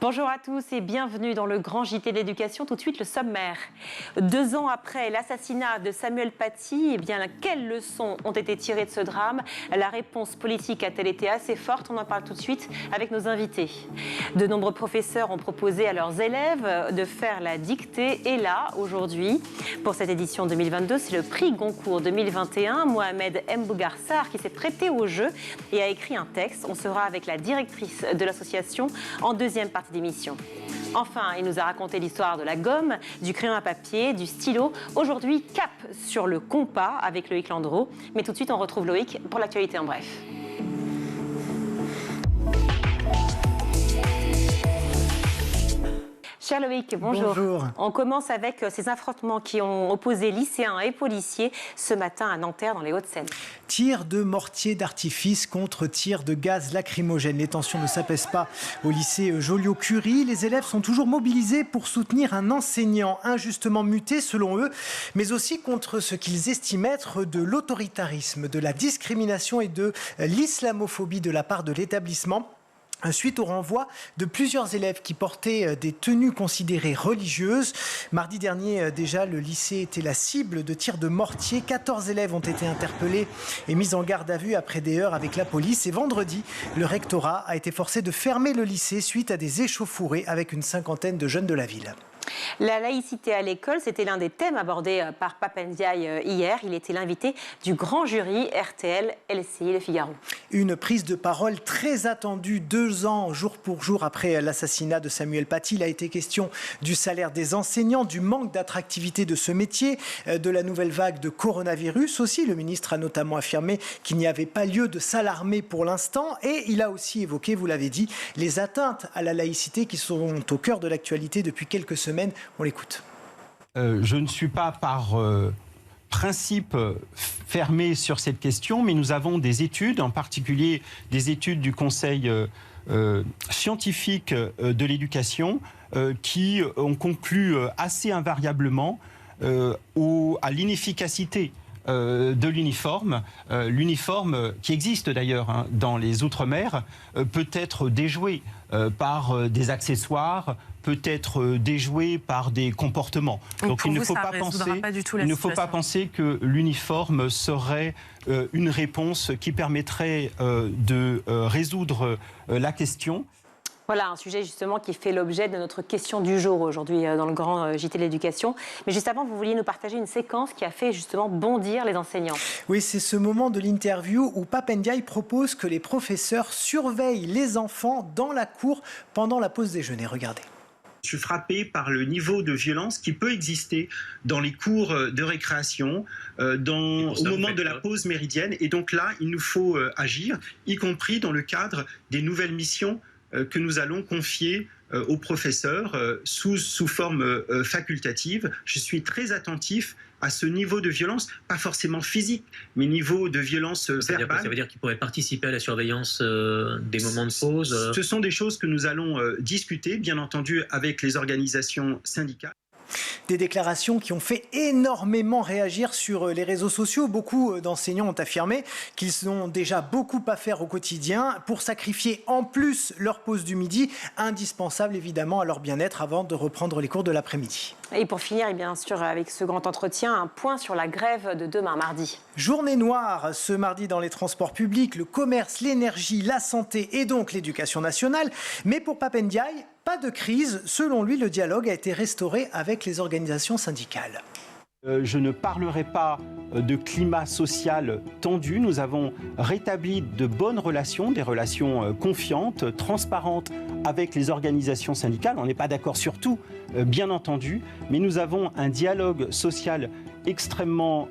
Bonjour à tous et bienvenue dans le grand JT de l'éducation. Tout de suite, le sommaire. 2 ans après l'assassinat de Samuel Paty, eh bien, quelles leçons ont été tirées de ce drame? La réponse politique a-t-elle été assez forte? On en parle tout de suite avec nos invités. De nombreux professeurs ont proposé à leurs élèves de faire la dictée. Et là, aujourd'hui, pour cette édition 2022, c'est le prix Goncourt 2021. Mohamed Mbougar-Sarr qui s'est prêté au jeu et a écrit un texte. On sera avec la directrice de l'association en deuxième partie d'émission. Enfin, il nous a raconté l'histoire de la gomme, du crayon à papier, du stylo. Aujourd'hui, cap sur le compas avec Loïc Landreau. Mais tout de suite, on retrouve Loïc pour l'actualité en bref. Cher Loïc, bonjour. Bonjour. On commence avec ces affrontements qui ont opposé lycéens et policiers ce matin à Nanterre dans les Hauts-de-Seine. Tir de mortier d'artifice contre tir de gaz lacrymogène. Les tensions ne s'apaisent pas au lycée Joliot-Curie. Les élèves sont toujours mobilisés pour soutenir un enseignant injustement muté selon eux, mais aussi contre ce qu'ils estiment être de l'autoritarisme, de la discrimination et de l'islamophobie de la part de l'établissement. Suite au renvoi de plusieurs élèves qui portaient des tenues considérées religieuses. Mardi dernier, déjà, le lycée était la cible de tirs de mortier. 14 élèves ont été interpellés et mis en garde à vue après des heurts avec la police. Et vendredi, le rectorat a été forcé de fermer le lycée suite à des échauffourées avec une cinquantaine de jeunes de la ville. La laïcité à l'école, c'était l'un des thèmes abordés par Pape Ndiaye hier. Il était l'invité du grand jury RTL, LCI, Le Figaro. Une prise de parole très attendue 2 ans, jour pour jour, après l'assassinat de Samuel Paty. Il a été question du salaire des enseignants, du manque d'attractivité de ce métier, de la nouvelle vague de coronavirus aussi. Le ministre a notamment affirmé qu'il n'y avait pas lieu de s'alarmer pour l'instant. Et il a aussi évoqué, vous l'avez dit, les atteintes à la laïcité qui sont au cœur de l'actualité depuis quelques semaines. On l'écoute. Je ne suis pas par principe fermé sur cette question, mais nous avons des études, en particulier des études du Conseil scientifique de l'éducation, qui ont conclu assez invariablement à l'inefficacité de l'uniforme. L'uniforme, qui existe d'ailleurs dans les Outre-mer, peut être déjoué par des accessoires, peut être déjoué par des comportements. Donc il ne faut pas penser que l'uniforme serait une réponse qui permettrait de résoudre la question. Voilà, un sujet justement qui fait l'objet de notre question du jour aujourd'hui dans le grand JT de l'éducation. Mais juste avant, vous vouliez nous partager une séquence qui a fait justement bondir les enseignants. Oui, c'est ce moment de l'interview où Pape Ndiaye propose que les professeurs surveillent les enfants dans la cour pendant la pause déjeuner. Regardez. Je suis frappé par le niveau de violence qui peut exister dans les cours de récréation, au moment de la pause méridienne. Et donc là, il nous faut agir, y compris dans le cadre des nouvelles missions que nous allons confier aux professeurs sous forme facultative. Je suis très attentif à ce niveau de violence, pas forcément physique, mais niveau de violence verbale. Ça veut dire qu'ils pourraient participer à la surveillance des moments de pause Ce sont des choses que nous allons discuter, bien entendu, avec les organisations syndicales. Des déclarations qui ont fait énormément réagir sur les réseaux sociaux. Beaucoup d'enseignants ont affirmé qu'ils ont déjà beaucoup à faire au quotidien pour sacrifier en plus leur pause du midi, indispensable évidemment à leur bien-être avant de reprendre les cours de l'après-midi. Et pour finir, et bien sûr, avec ce grand entretien, un point sur la grève de demain, mardi. Journée noire ce mardi dans les transports publics, le commerce, l'énergie, la santé et donc l'éducation nationale. Mais pour Pape Ndiaye, pas de crise. Selon lui, le dialogue a été restauré avec les organisations syndicales. Je ne parlerai pas de climat social tendu. Nous avons rétabli de bonnes relations, des relations confiantes, transparentes avec les organisations syndicales. On n'est pas d'accord sur tout, bien entendu, mais nous avons un dialogue social extrêmement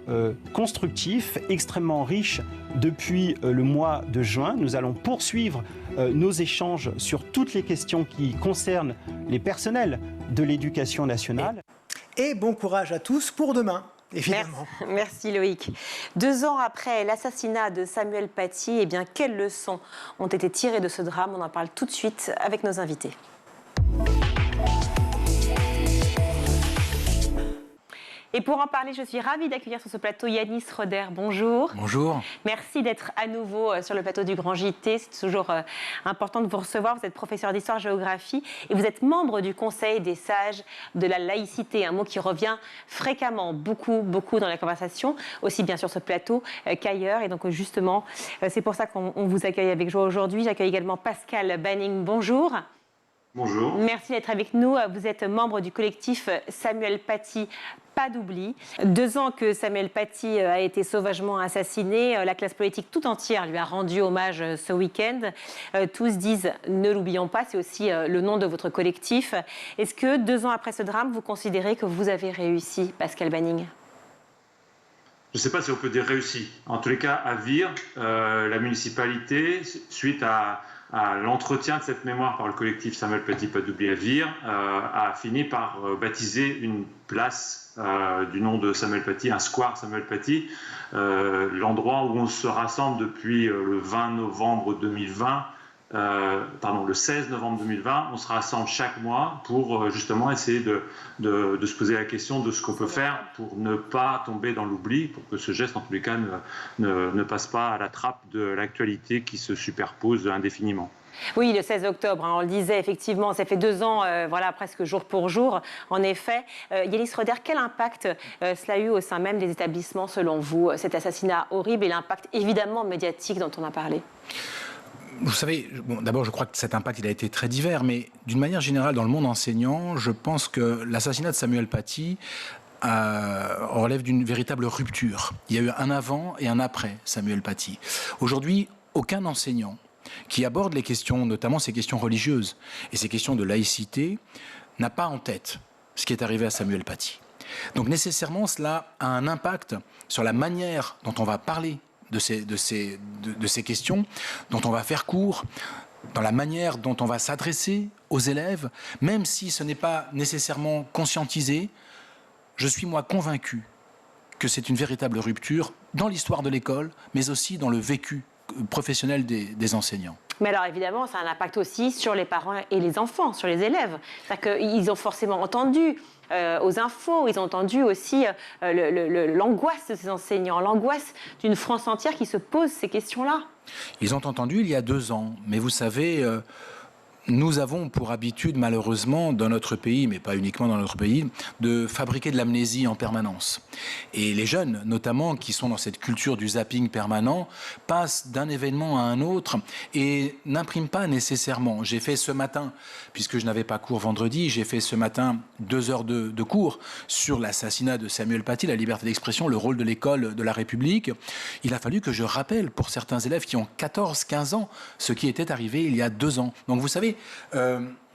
constructif, extrêmement riche depuis le mois de juin. Nous allons poursuivre nos échanges sur toutes les questions qui concernent les personnels de l'éducation nationale. Et bon courage à tous pour demain, évidemment. Merci Loïc. 2 ans après l'assassinat de Samuel Paty, eh bien, quelles leçons ont été tirées de ce drame? On en parle tout de suite avec nos invités. Et pour en parler, je suis ravie d'accueillir sur ce plateau Yanis Roder. Bonjour. Bonjour. Merci d'être à nouveau sur le plateau du Grand JT. C'est toujours important de vous recevoir. Vous êtes professeur d'histoire-géographie et vous êtes membre du Conseil des sages de la laïcité, un mot qui revient fréquemment, beaucoup dans la conversation, aussi bien sur ce plateau qu'ailleurs. Et donc justement, c'est pour ça qu'on vous accueille avec joie aujourd'hui. J'accueille également Pascal Banning. Bonjour. Bonjour. Merci d'être avec nous. Vous êtes membre du collectif Samuel Paty, pas d'oubli. 2 ans que Samuel Paty a été sauvagement assassiné. La classe politique tout entière lui a rendu hommage ce week-end. Tous disent « ne l'oublions pas », c'est aussi le nom de votre collectif. Est-ce que 2 ans après ce drame, vous considérez que vous avez réussi, Pascal Banning ? Je ne sais pas si on peut dire réussi. En tous les cas, à Vire, la municipalité, suite à l'entretien de cette mémoire par le collectif Samuel Paty, pas d'oublier à Vire, a fini par baptiser une place du nom de Samuel Paty, un square Samuel Paty, l'endroit où on se rassemble depuis le 16 novembre 2020, on se rassemble chaque mois pour justement essayer de se poser la question de ce qu'on peut faire pour ne pas tomber dans l'oubli, pour que ce geste, en tous les cas, ne passe pas à la trappe de l'actualité qui se superpose indéfiniment. Oui, le 16 octobre, on le disait, effectivement, ça fait 2 ans, presque jour pour jour. En effet, Yanis Roder, quel impact cela a eu au sein même des établissements, selon vous, cet assassinat horrible et l'impact évidemment médiatique dont on a parlé ? Vous savez, d'abord, je crois que cet impact il a été très divers, mais d'une manière générale, dans le monde enseignant, je pense que l'assassinat de Samuel Paty relève d'une véritable rupture. Il y a eu un avant et un après Samuel Paty. Aujourd'hui, aucun enseignant qui aborde les questions, notamment ces questions religieuses et ces questions de laïcité, n'a pas en tête ce qui est arrivé à Samuel Paty. Donc nécessairement, cela a un impact sur la manière dont on va parler de ces questions, dont on va faire cours, dans la manière dont on va s'adresser aux élèves, même si ce n'est pas nécessairement conscientisé. Je suis moi convaincu que c'est une véritable rupture dans l'histoire de l'école, mais aussi dans le vécu professionnel des enseignants. Mais alors évidemment, ça a un impact aussi sur les parents et les enfants, sur les élèves. C'est-à-dire qu'ils ont forcément entendu aux infos, ils ont entendu aussi l'angoisse de ces enseignants, l'angoisse d'une France entière qui se pose ces questions-là. Ils ont entendu il y a 2 ans, mais vous savez, nous avons pour habitude, malheureusement, dans notre pays, mais pas uniquement dans notre pays, de fabriquer de l'amnésie en permanence. Et les jeunes, notamment, qui sont dans cette culture du zapping permanent, passent d'un événement à un autre et n'impriment pas nécessairement. J'ai fait ce matin, puisque je n'avais pas cours vendredi, j'ai fait ce matin 2 heures de cours sur l'assassinat de Samuel Paty, la liberté d'expression, le rôle de l'école de la République. Il a fallu que je rappelle pour certains élèves qui ont 14-15 ans ce qui était arrivé il y a 2 ans. Donc vous savez,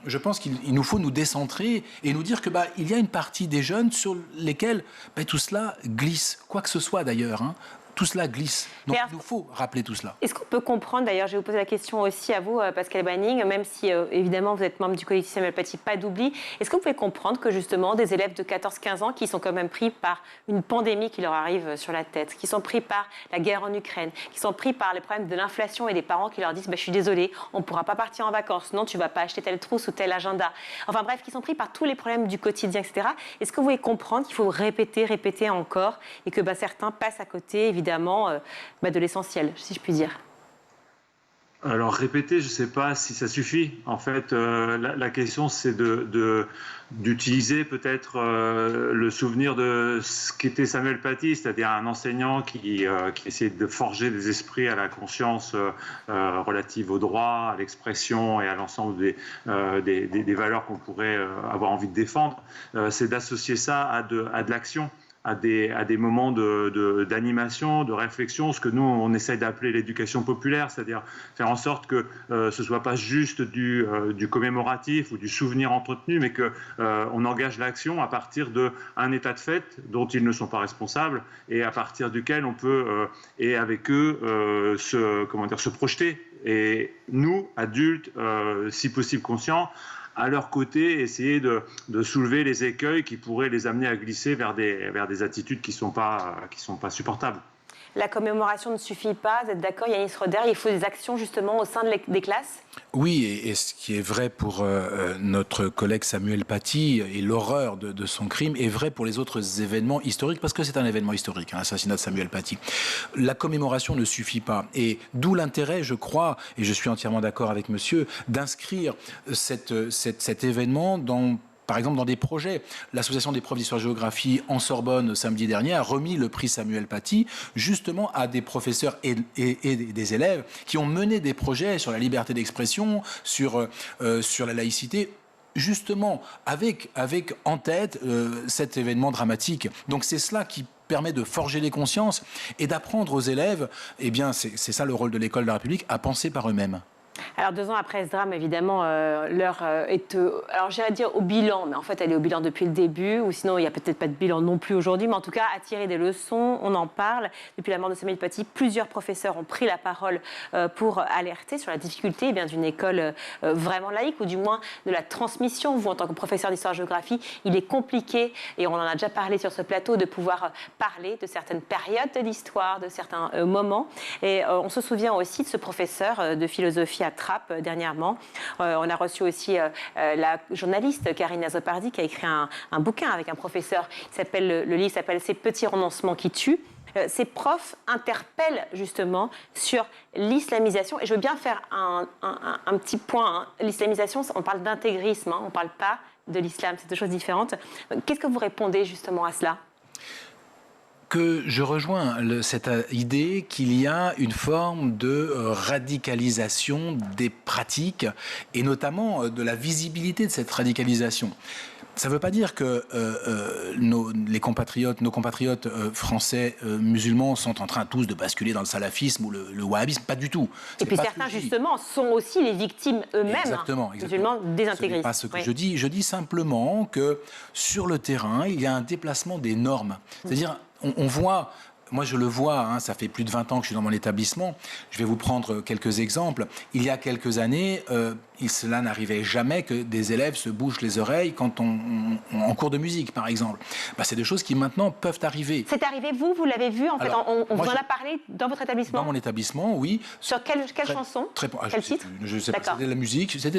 je pense qu'il nous faut nous décentrer et nous dire que il y a une partie des jeunes sur lesquels tout cela glisse, quoi que ce soit d'ailleurs. Tout cela glisse. Donc il nous faut rappeler tout cela. Est-ce qu'on peut comprendre, d'ailleurs, je vais vous poser la question aussi à vous, Pascal Banning, même si évidemment vous êtes membre du collectif Samuel Paty, pas d'oubli, est-ce que vous pouvez comprendre que justement des élèves de 14-15 ans qui sont quand même pris par une pandémie qui leur arrive sur la tête, qui sont pris par la guerre en Ukraine, qui sont pris par les problèmes de l'inflation et des parents qui leur disent je suis désolé, on ne pourra pas partir en vacances, non, tu ne vas pas acheter telle trousse ou tel agenda. Enfin bref, qui sont pris par tous les problèmes du quotidien, etc. Est-ce que vous pouvez comprendre qu'il faut répéter encore et que certains passent à côté, évidemment, de l'essentiel, si je puis dire? Alors répéter, je ne sais pas si ça suffit. En fait, la question c'est d'utiliser peut-être le souvenir de ce qu'était Samuel Paty, c'est-à-dire un enseignant qui essayait de forger des esprits à la conscience relative au droit, à l'expression et à l'ensemble des valeurs qu'on pourrait avoir envie de défendre. C'est d'associer ça à de l'action. À des moments d'animation, de réflexion, ce que nous, on essaye d'appeler l'éducation populaire, c'est-à-dire faire en sorte que ce ne soit pas juste du commémoratif ou du souvenir entretenu, mais qu'on engage l'action à partir d'un état de fait dont ils ne sont pas responsables et à partir duquel on peut, et avec eux, se projeter. Et nous, adultes, si possible conscients, à leur côté, essayer de soulever les écueils qui pourraient les amener à glisser vers des attitudes qui sont pas supportables. La commémoration ne suffit pas, vous êtes d'accord, Yanis Roder, il faut des actions justement au sein des classes? Oui, et ce qui est vrai pour notre collègue Samuel Paty et l'horreur de son crime est vrai pour les autres événements historiques, parce que c'est un événement historique, l'assassinat de Samuel Paty. La commémoration ne suffit pas, et d'où l'intérêt, je crois, et je suis entièrement d'accord avec monsieur, d'inscrire cet événement par exemple, dans des projets. L'Association des profs d'histoire-géographie en Sorbonne, samedi dernier, a remis le prix Samuel Paty justement à des professeurs et des élèves qui ont mené des projets sur la liberté d'expression, sur la laïcité, justement avec en tête cet événement dramatique. Donc c'est cela qui permet de forger les consciences et d'apprendre aux élèves, eh bien c'est ça le rôle de l'école de la République, à penser par eux-mêmes. Alors 2 ans après ce drame, évidemment, l'heure est, alors j'irais dire au bilan, mais en fait elle est au bilan depuis le début, ou sinon il n'y a peut-être pas de bilan non plus aujourd'hui, mais en tout cas à tirer des leçons, on en parle. Depuis la mort de Samuel Paty, plusieurs professeurs ont pris la parole pour alerter sur la difficulté d'une école vraiment laïque, ou du moins de la transmission. Vous, en tant que professeur d'histoire-géographie, il est compliqué, et on en a déjà parlé sur ce plateau, de pouvoir parler de certaines périodes de l'histoire, de certains moments. Et on se souvient aussi de ce professeur de philosophie à Trappes dernièrement. On a reçu aussi la journaliste Karine Azopardi qui a écrit un bouquin avec un professeur. Le livre s'appelle « Ces petits renoncements qui tuent ». Ces profs interpellent justement sur l'islamisation. Et je veux bien faire un petit point. L'islamisation, on parle d'intégrisme, on ne parle pas de l'islam, c'est deux choses différentes. Qu'est-ce que vous répondez justement à cela ? Que je rejoins cette idée qu'il y a une forme de radicalisation des pratiques et notamment de la visibilité de cette radicalisation. Ça ne veut pas dire que nos compatriotes français musulmans sont en train tous de basculer dans le salafisme ou le wahhabisme, pas du tout. Et puis certains, justement, sont aussi les victimes eux-mêmes, musulmans désintégristes. Ce n'est pas ce que je dis. Je dis simplement que sur le terrain, il y a un déplacement des normes. C'est-à-dire, on voit... Moi, je le vois, ça fait plus de 20 ans que je suis dans mon établissement. Je vais vous prendre quelques exemples. Il y a quelques années, cela n'arrivait jamais que des élèves se bouchent les oreilles quand en cours de musique, par exemple. C'est des choses qui maintenant peuvent arriver. C'est arrivé, vous l'avez vu, en fait, on vous en a parlé dans votre établissement ? Dans mon établissement, oui. Sur quelle chanson ? Quel titre ? Je ne sais pas, c'était de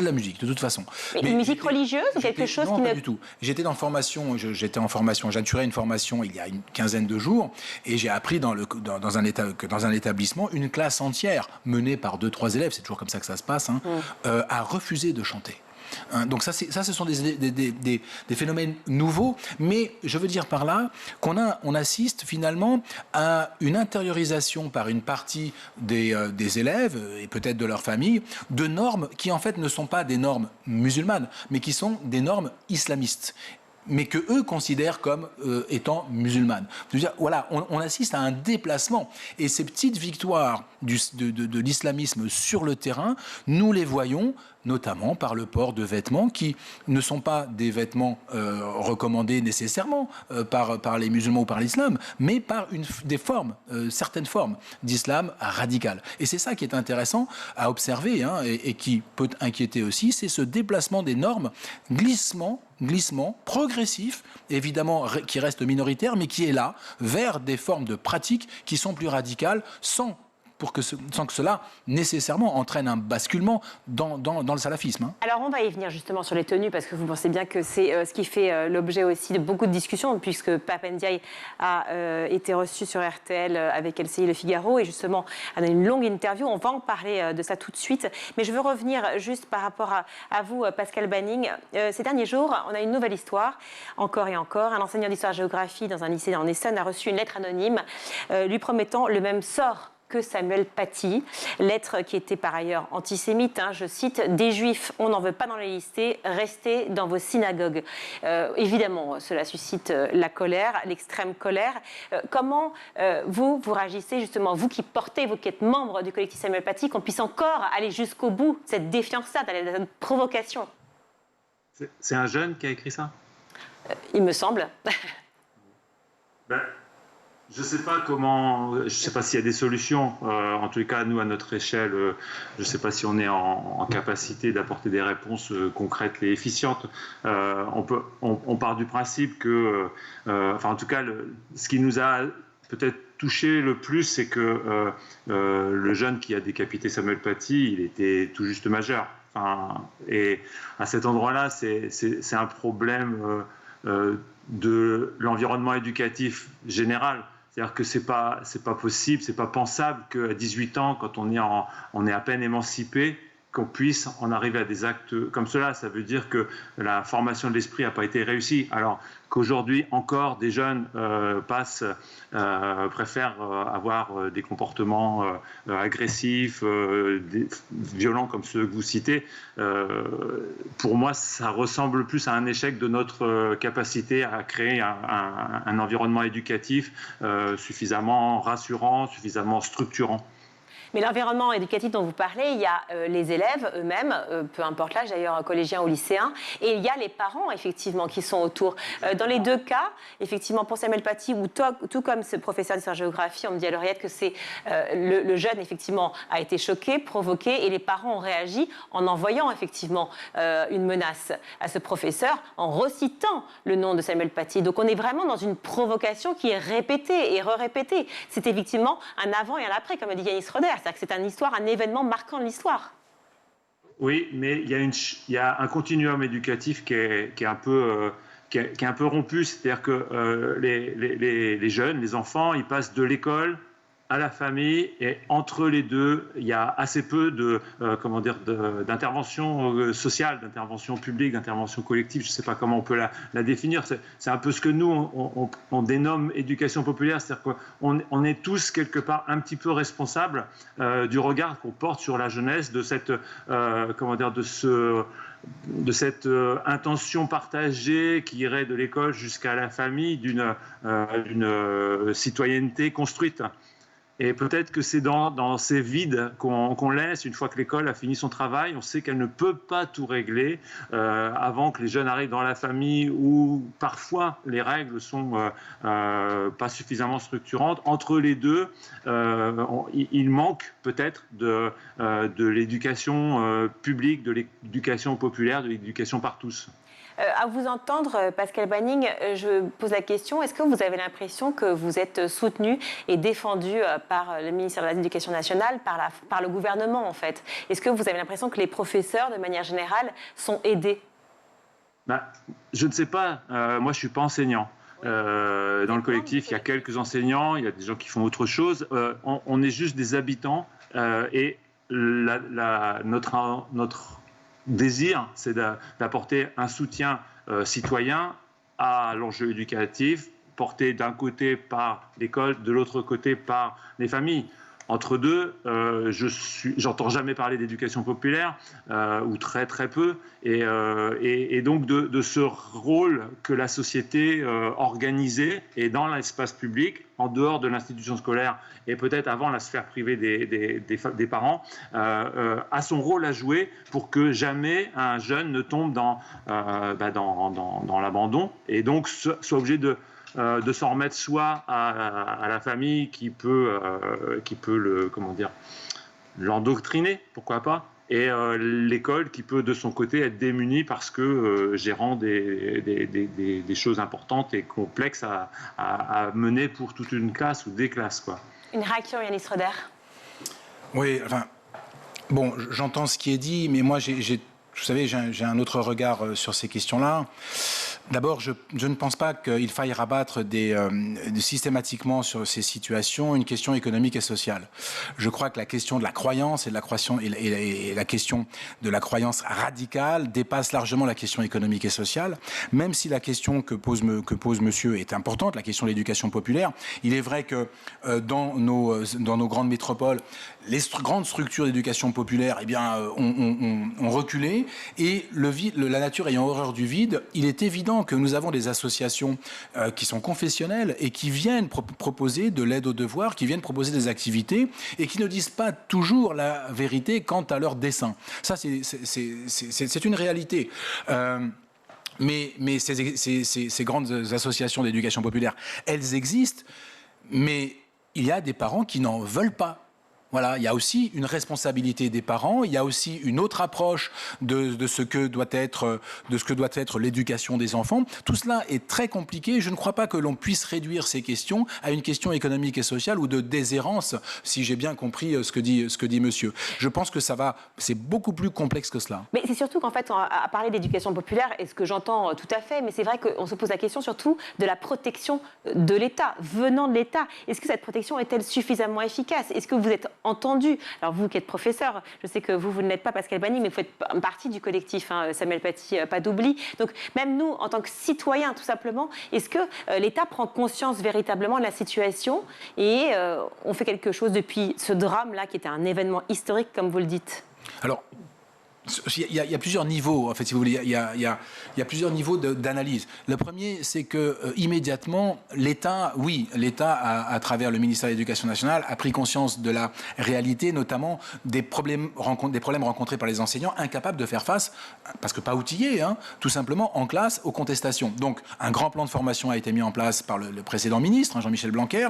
la musique, de toute façon. Mais une musique religieuse ou quelque chose qui... Non, pas du tout. J'étais en formation, j'assurais une formation il y a une quinzaine de jours, et j'ai appris dans un établissement, une classe entière, menée par 2-3 élèves, c'est toujours comme ça que ça se passe, a refusé de chanter. Donc ça, ce sont des phénomènes nouveaux, mais je veux dire par là qu'on assiste finalement à une intériorisation par une partie des élèves et peut-être de leur famille de normes qui en fait ne sont pas des normes musulmanes, mais qui sont des normes islamistes, mais que eux considèrent comme étant musulmanes. Voilà, on assiste à un déplacement. Et ces petites victoires de l'islamisme sur le terrain, nous les voyons notamment par le port de vêtements qui ne sont pas des vêtements recommandés nécessairement par les musulmans ou par l'islam, mais par certaines formes d'islam radical. Et c'est ça qui est intéressant à observer et qui peut inquiéter aussi, c'est ce déplacement des normes, glissement progressif, évidemment qui reste minoritaire, mais qui est là, vers des formes de pratiques qui sont plus radicales, sans que cela nécessairement entraîne un basculement dans le salafisme. Alors on va y venir justement sur les tenues, parce que vous pensez bien que c'est ce qui fait l'objet aussi de beaucoup de discussions, puisque Pape Ndiaye a été reçu sur RTL avec LCI Le Figaro, et justement on a une longue interview, on va en parler de ça tout de suite, mais je veux revenir juste par rapport à vous, Pascal Banning. Ces derniers jours, on a une nouvelle histoire, encore et encore. Un enseignant d'histoire-géographie dans un lycée en Essonne a reçu une lettre anonyme lui promettant le même sort que Samuel Paty, lettre qui était par ailleurs antisémite, je cite, « Des Juifs, on n'en veut pas dans les lycées, restez dans vos synagogues ». Évidemment, cela suscite la colère, l'extrême colère. Comment vous réagissez justement, vous qui êtes membre du collectif Samuel Paty, qu'on puisse encore aller jusqu'au bout de cette défiance-là, de cette provocation ? C'est un jeune qui a écrit ça ? Il me semble. Je ne sais pas s'il y a des solutions. En tous les cas, nous, à notre échelle, je ne sais pas si on est en capacité d'apporter des réponses concrètes et efficientes. On part du principe que, en tout cas, ce qui nous a peut-être touché le plus, c'est que le jeune qui a décapité Samuel Paty, il était tout juste majeur. Enfin, et à cet endroit-là, c'est un problème de l'environnement éducatif général. C'est-à-dire que c'est pas possible, c'est pas pensable qu'à 18 ans, quand on est à peine émancipé, qu'on puisse en arriver à des actes comme cela. Ça veut dire que la formation de l'esprit n'a pas été réussie. Alors qu'aujourd'hui encore des jeunes préfèrent avoir des comportements agressifs, violents comme ceux que vous citez, pour moi ça ressemble plus à un échec de notre capacité à créer un environnement éducatif suffisamment rassurant, suffisamment structurant. Mais l'environnement éducatif dont vous parlez, il y a les élèves eux-mêmes, peu importe l'âge d'ailleurs, collégiens ou lycéens, et il y a les parents effectivement qui sont autour. Dans les deux cas, effectivement pour Samuel Paty, ou tout comme ce professeur d'histoire-géographie, on me dit à l'oreillette que c'est le jeune effectivement a été choqué, provoqué, et les parents ont réagi en envoyant effectivement une menace à ce professeur, en recitant le nom de Samuel Paty. Donc on est vraiment dans une provocation qui est répétée et re-répétée. C'est effectivement un avant et un après, comme a dit Yanis Roder. C'est-à-dire que c'est un événement marquant de l'histoire. Oui, mais il y a un continuum éducatif qui est un peu rompu. C'est-à-dire que les jeunes, les enfants, ils passent de l'école à la famille, et entre les deux, il y a assez peu d'intervention sociale, d'intervention publique, d'intervention collective. Je ne sais pas comment on peut la définir. C'est un peu ce que nous, on dénomme éducation populaire. C'est-à-dire qu'on est tous, quelque part, un petit peu responsables du regard qu'on porte sur la jeunesse, de cette, de cette intention partagée qui irait de l'école jusqu'à la famille, d'une citoyenneté construite. Et peut-être que c'est dans ces vides qu'on laisse, une fois que l'école a fini son travail. On sait qu'elle ne peut pas tout régler avant que les jeunes arrivent dans la famille, où parfois les règles sont pas suffisamment structurantes. Entre les deux, il manque peut-être de l'éducation publique, de l'éducation populaire, de l'éducation par tous. À vous entendre, Pascal Banning, je pose la question, est-ce que vous avez l'impression que vous êtes soutenu et défendu par le ministère de l'Éducation nationale, par le gouvernement en fait? Est-ce que vous avez l'impression que les professeurs, de manière générale, sont aidés? Je ne sais pas, moi je ne suis pas enseignant. Dans le collectif, il y a quelques enseignants, il y a des gens qui font autre chose. On est juste des habitants et notre désir, c'est d'apporter un soutien citoyen à l'enjeu éducatif, porté d'un côté par l'école, de l'autre côté par les familles. Entre deux, j'entends jamais parler d'éducation populaire, ou très très peu, et donc de ce rôle que la société organisée et dans l'espace public, en dehors de l'institution scolaire et peut-être avant la sphère privée des parents, a son rôle à jouer pour que jamais un jeune ne tombe dans l'abandon, et donc soit obligé de s'en remettre soit à la famille qui peut l'endoctriner, pourquoi pas, et l'école qui peut de son côté être démunie parce que gérant des choses importantes et complexes à mener pour toute une classe ou des classes, quoi. Une réaction, Yanis Roder? Oui, enfin, bon, j'entends ce qui est dit, mais moi, vous savez, j'ai un autre regard sur ces questions-là. D'abord, je ne pense pas qu'il faille rabattre systématiquement sur ces situations une question économique et sociale. Je crois que la question de la croyance et la question de la croyance radicale dépasse largement la question économique et sociale. Même si la question que pose monsieur est importante, la question de l'éducation populaire, il est vrai que dans nos grandes métropoles, les grandes structures d'éducation populaire, ont reculé, et la nature ayant horreur du vide, il est évident que nous avons des associations qui sont confessionnelles et qui viennent proposer de l'aide aux devoirs, qui viennent proposer des activités et qui ne disent pas toujours la vérité quant à leur dessein. Ça, c'est une réalité. Mais ces grandes associations d'éducation populaire, elles existent, mais il y a des parents qui n'en veulent pas. Voilà, il y a aussi une responsabilité des parents, il y a aussi une autre approche de ce que doit être l'éducation des enfants. Tout cela est très compliqué. Je ne crois pas que l'on puisse réduire ces questions à une question économique et sociale ou de déshérence, si j'ai bien compris ce que dit monsieur. Je pense que c'est beaucoup plus complexe que cela. Mais c'est surtout qu'en fait, on a parlé d'éducation populaire, et ce que j'entends tout à fait, mais c'est vrai qu'on se pose la question surtout de la protection de l'État, venant de l'État. Est-ce que cette protection est-elle suffisamment efficace? Est-ce que vous êtes entendu? Alors vous qui êtes professeur, je sais que vous ne l'êtes pas, Pascal Banny, mais vous faites partie du collectif Samuel Paty, pas d'oubli. Donc même nous, en tant que citoyens, tout simplement, est-ce que l'État prend conscience véritablement de la situation et on fait quelque chose depuis ce drame-là qui était un événement historique, comme vous le dites? Alors, il y a plusieurs niveaux, en fait, si vous voulez. Il y a plusieurs niveaux d'analyse. Le premier, c'est que immédiatement, l'État, à travers le ministère de l'Éducation nationale, a pris conscience de la réalité, notamment des problèmes rencontrés par les enseignants, incapables de faire face, parce que pas outillés, tout simplement, en classe, aux contestations. Donc, un grand plan de formation a été mis en place par le précédent ministre, Jean-Michel Blanquer.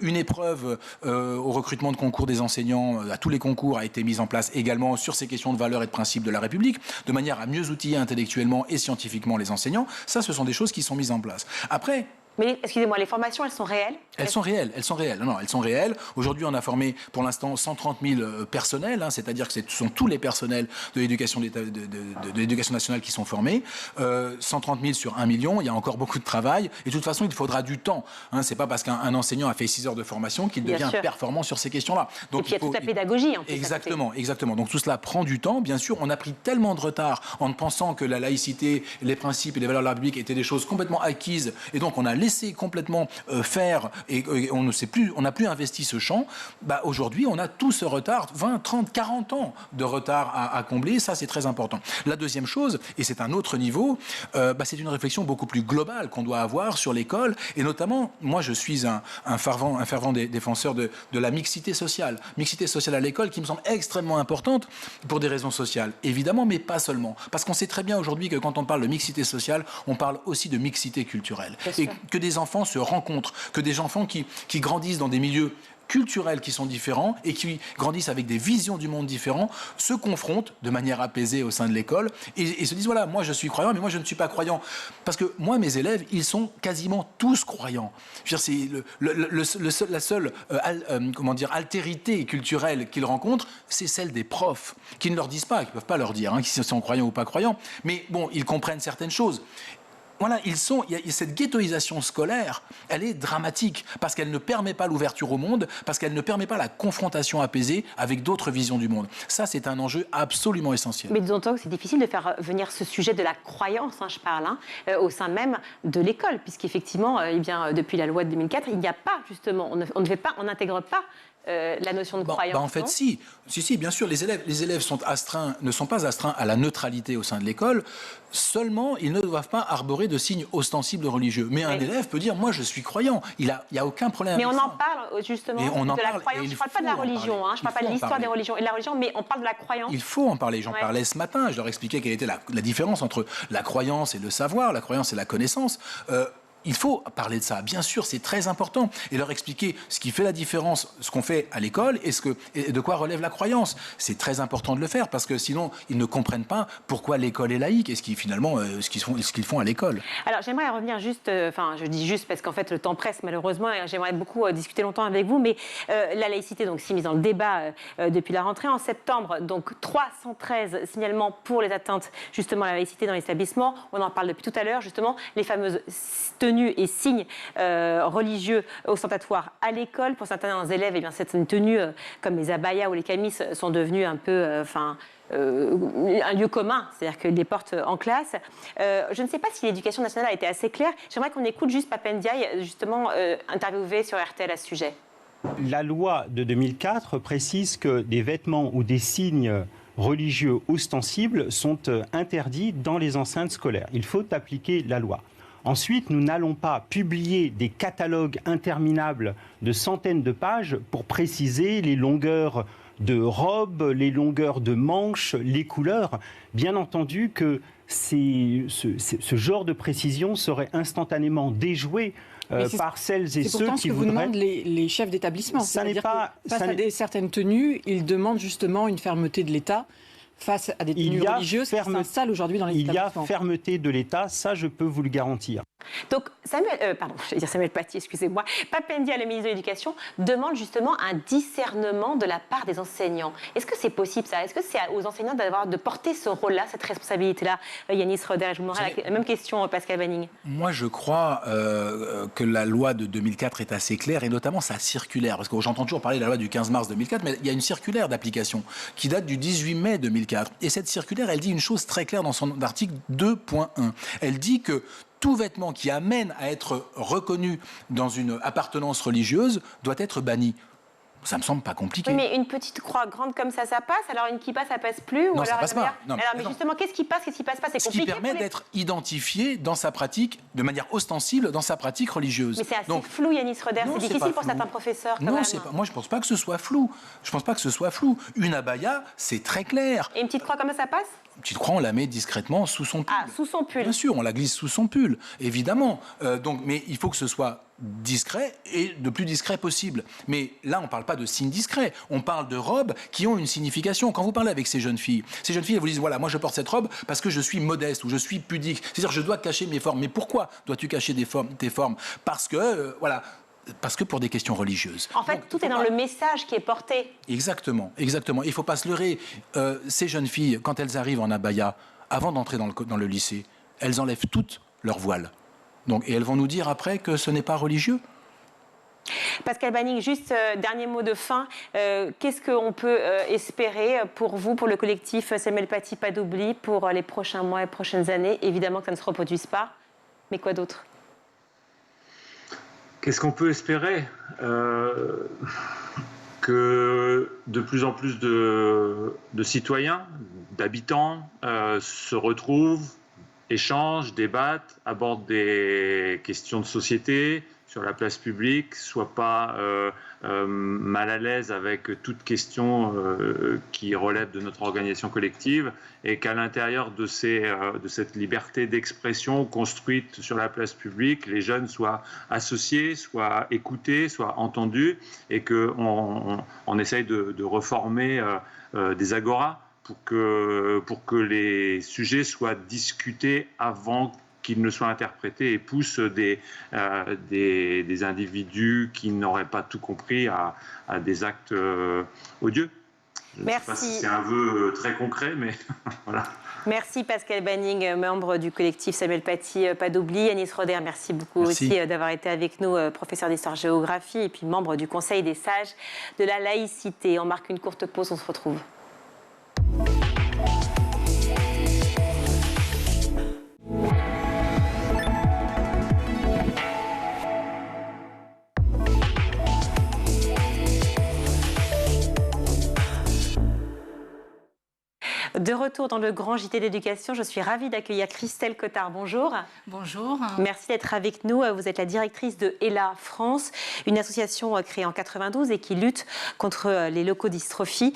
Une épreuve au recrutement de concours des enseignants, à tous les concours, a été mise en place également sur ces questions de valeurs et de principes de la République, de manière à mieux outiller intellectuellement et scientifiquement les enseignants. Ça, ce sont des choses qui sont mises en place. Après... Mais excusez-moi, les formations, elles sont réelles? Elles sont réelles. Non, elles sont réelles. Aujourd'hui, on a formé pour l'instant 130 000 personnels, c'est-à-dire que ce sont tous les personnels de l'éducation nationale qui sont formés. 130 000 sur 1 million, il y a encore beaucoup de travail. Et de toute façon, il faudra du temps. C'est pas parce qu'un enseignant a fait 6 heures de formation qu'il devient performant sur ces questions-là. Donc, et puis il y a toute la pédagogie en plus. Exactement. Donc tout cela prend du temps. Bien sûr, on a pris tellement de retard en pensant que la laïcité, les principes et les valeurs de la République étaient des choses complètement acquises. Et donc on a laissé complètement faire et on n'a plus investi ce champ. Aujourd'hui, on a tout ce retard, 20, 30, 40 ans de retard à combler. Ça, c'est très important. La deuxième chose, et c'est un autre niveau, c'est une réflexion beaucoup plus globale qu'on doit avoir sur l'école. Et notamment, moi, je suis un fervent défenseur de la mixité sociale. Mixité sociale à l'école qui me semble extrêmement importante pour des raisons sociales, évidemment, mais pas seulement. Parce qu'on sait très bien aujourd'hui que quand on parle de mixité sociale, on parle aussi de mixité culturelle. Et que des enfants se rencontrent, que des enfants qui grandissent dans des milieux culturels qui sont différents et qui grandissent avec des visions du monde différents, se confrontent de manière apaisée au sein de l'école et se disent voilà, moi je suis croyant, mais moi je ne suis pas croyant. Parce que moi, mes élèves, ils sont quasiment tous croyants. Je veux dire, c'est la seule altérité culturelle qu'ils rencontrent, c'est celle des profs, qui ne leur disent pas, qui ne peuvent pas leur dire qu'ils sont croyants ou pas croyants, mais bon, ils comprennent certaines choses. Voilà, cette ghettoisation scolaire, elle est dramatique parce qu'elle ne permet pas l'ouverture au monde, parce qu'elle ne permet pas la confrontation apaisée avec d'autres visions du monde. Ça, c'est un enjeu absolument essentiel. Mais d'autant que c'est difficile de faire venir ce sujet de la croyance, je parle, au sein même de l'école, puisqu'effectivement, depuis la loi de 2004, il n'y a pas justement, on n'intègre pas la notion de croyance. En fait, si, bien sûr, les élèves ne sont pas astreints à la neutralité au sein de l'école. Seulement, ils ne doivent pas arborer de signes ostensibles religieux. Mais un élève peut dire, moi, je suis croyant. Il n'y a aucun problème. Mais on en parle justement de la croyance. Je ne parle pas de la religion. Je ne parle pas de l'histoire des religions et de la religion, mais on parle de la croyance. Il faut en parler. J'en parlais ce matin. Je leur expliquais quelle était la différence entre la croyance et le savoir, la croyance et la connaissance. Il faut parler de ça, bien sûr, c'est très important. Et leur expliquer ce qui fait la différence, ce qu'on fait à l'école et de quoi relève la croyance. C'est très important de le faire parce que sinon, ils ne comprennent pas pourquoi l'école est laïque et ce qu'ils font à l'école. Alors, j'aimerais revenir juste, je dis juste parce qu'en fait, le temps presse malheureusement et j'aimerais beaucoup discuter longtemps avec vous, mais la laïcité, donc, s'est mise dans le débat depuis la rentrée. En septembre, donc, 313 signalements pour les atteintes justement à la laïcité dans l'établissement. On en parle depuis tout à l'heure, justement, les fameuses tenues et signes religieux ostentatoires à l'école. Pour certains élèves, certaines tenues comme les abayas ou les camis sont devenues un peu un lieu commun, c'est-à-dire que les portes en classe. Je ne sais pas si l'éducation nationale a été assez claire. J'aimerais qu'on écoute juste Pape Ndiaye, justement interviewé sur RTL à ce sujet. La loi de 2004 précise que des vêtements ou des signes religieux ostensibles sont interdits dans les enceintes scolaires. Il faut appliquer la loi. Ensuite, nous n'allons pas publier des catalogues interminables de centaines de pages pour préciser les longueurs de robes, les longueurs de manches, les couleurs. Bien entendu que ce genre de précision serait instantanément déjoué par celles et ceux qui voudraient... C'est pourtant ce que vous demandent les chefs d'établissement. C'est-à-dire que face à certaines tenues, ils demandent justement une fermeté de l'État face à des tenues religieuses qui s'installent aujourd'hui dans les établissements. Il y a fermeté de l'État, ça je peux vous le garantir. Donc Samuel Paty, excusez-moi, Pape Ndiaye, le ministre de l'Éducation, demande justement un discernement de la part des enseignants. Est-ce que c'est possible ça? Est-ce que c'est aux enseignants de porter ce rôle-là, cette responsabilité-là? Yanis Roder, je vous demanderai la même question, Pascal Banning. Moi, je crois que la loi de 2004 est assez claire, et notamment sa circulaire, parce que j'entends toujours parler de la loi du 15 mars 2004, mais il y a une circulaire d'application qui date du 18 mai 2004. Et cette circulaire, elle dit une chose très claire dans son article 2.1. Elle dit que tout vêtement qui amène à être reconnu dans une appartenance religieuse doit être banni. Ça me semble pas compliqué. Oui, mais une petite croix grande comme ça passe. Alors une kippa, ça passe plus? Non, ça passe pas. Non, mais justement, qu'est-ce qui passe, qu'est-ce qui passe pas? C'est compliqué. Ce qui permet d'être identifié dans sa pratique, de manière ostensible, dans sa pratique religieuse. Mais c'est assez flou, Yanis Roder. C'est difficile pour certains professeurs. Quand même. Moi, je pense pas que ce soit flou. Une abaya, c'est très clair. Et une petite croix comme ça passe? Une petite croix, on la met discrètement sous son pull. Ah, sous son pull. Bien sûr, on la glisse sous son pull, évidemment. Mais il faut que ce soit discret et le plus discret possible. Mais là, on ne parle pas de signes discrets. On parle de robes qui ont une signification. Quand vous parlez avec ces jeunes filles, elles vous disent, voilà, moi je porte cette robe parce que je suis modeste ou je suis pudique. C'est-à-dire, je dois cacher mes formes. Mais pourquoi dois-tu cacher tes formes? Parce que, parce que pour des questions religieuses. En fait, tout est dans le message qui est porté. Exactement. Il ne faut pas se leurrer. Ces jeunes filles, quand elles arrivent en abaya, avant d'entrer dans le lycée, elles enlèvent toutes leur voile. Et elles vont nous dire après que ce n'est pas religieux. Pascal Banning, juste dernier mot de fin. Qu'est-ce qu'on peut espérer pour vous, pour le collectif Samuel Paty, pas d'oubli, pour les prochains mois et prochaines années? Évidemment que ça ne se reproduise pas, mais quoi d'autre? Qu'est-ce qu'on peut espérer? Que de plus en plus de citoyens, d'habitants se retrouvent, échangent, débattent, abordent des questions de société sur la place publique, soient pas mal à l'aise avec toute question qui relève de notre organisation collective, et qu'à l'intérieur de cette liberté d'expression construite sur la place publique, les jeunes soient associés, soient écoutés, soient entendus, et qu'on essaye de reformer des agoras pour que les sujets soient discutés avant qu'ils ne soient interprétés et poussent des individus qui n'auraient pas tout compris à des actes odieux. Je ne sais pas si c'est un vœu très concret, mais voilà. Merci Pascal Banning, membre du collectif Samuel Paty, pas d'oubli. Yanis Roder, merci beaucoup aussi d'avoir été avec nous, professeur d'histoire-géographie et puis membre du Conseil des sages de la laïcité. On marque une courte pause, on se retrouve. De retour dans le grand JT d'éducation, je suis ravie d'accueillir Christelle Cottard. Bonjour. Bonjour. Merci d'être avec nous. Vous êtes la directrice de ELA France, une association créée en 92 et qui lutte contre les leucodystrophies.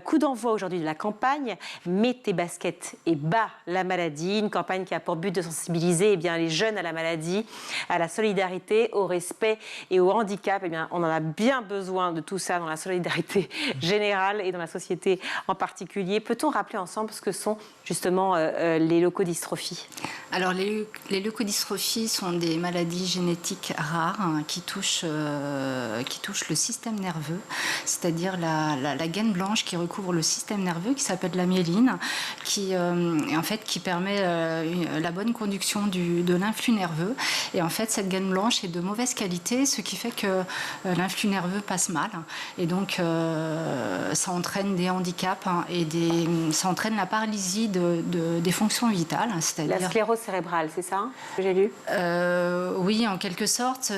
Coup d'envoi aujourd'hui de la campagne « Mets tes baskets et bats la maladie », une campagne qui a pour but de sensibiliser les jeunes à la maladie, à la solidarité, au respect et au handicap. On en a bien besoin de tout ça dans la solidarité générale et dans la société en particulier. Peut-on rappeler ensemble ce que sont justement les leucodystrophies? Alors les leucodystrophies sont des maladies génétiques rares qui touchent le système nerveux, c'est-à-dire la gaine blanche qui recouvre le système nerveux, qui s'appelle la myéline, qui permet la bonne conduction de l'influx nerveux. Et en fait, cette gaine blanche est de mauvaise qualité, ce qui fait que l'influx nerveux passe mal. Et donc, ça entraîne des handicaps ça entraîne la paralysie des fonctions vitales. La sclérose cérébrale, c'est ça que j'ai lu? Oui, en quelque sorte,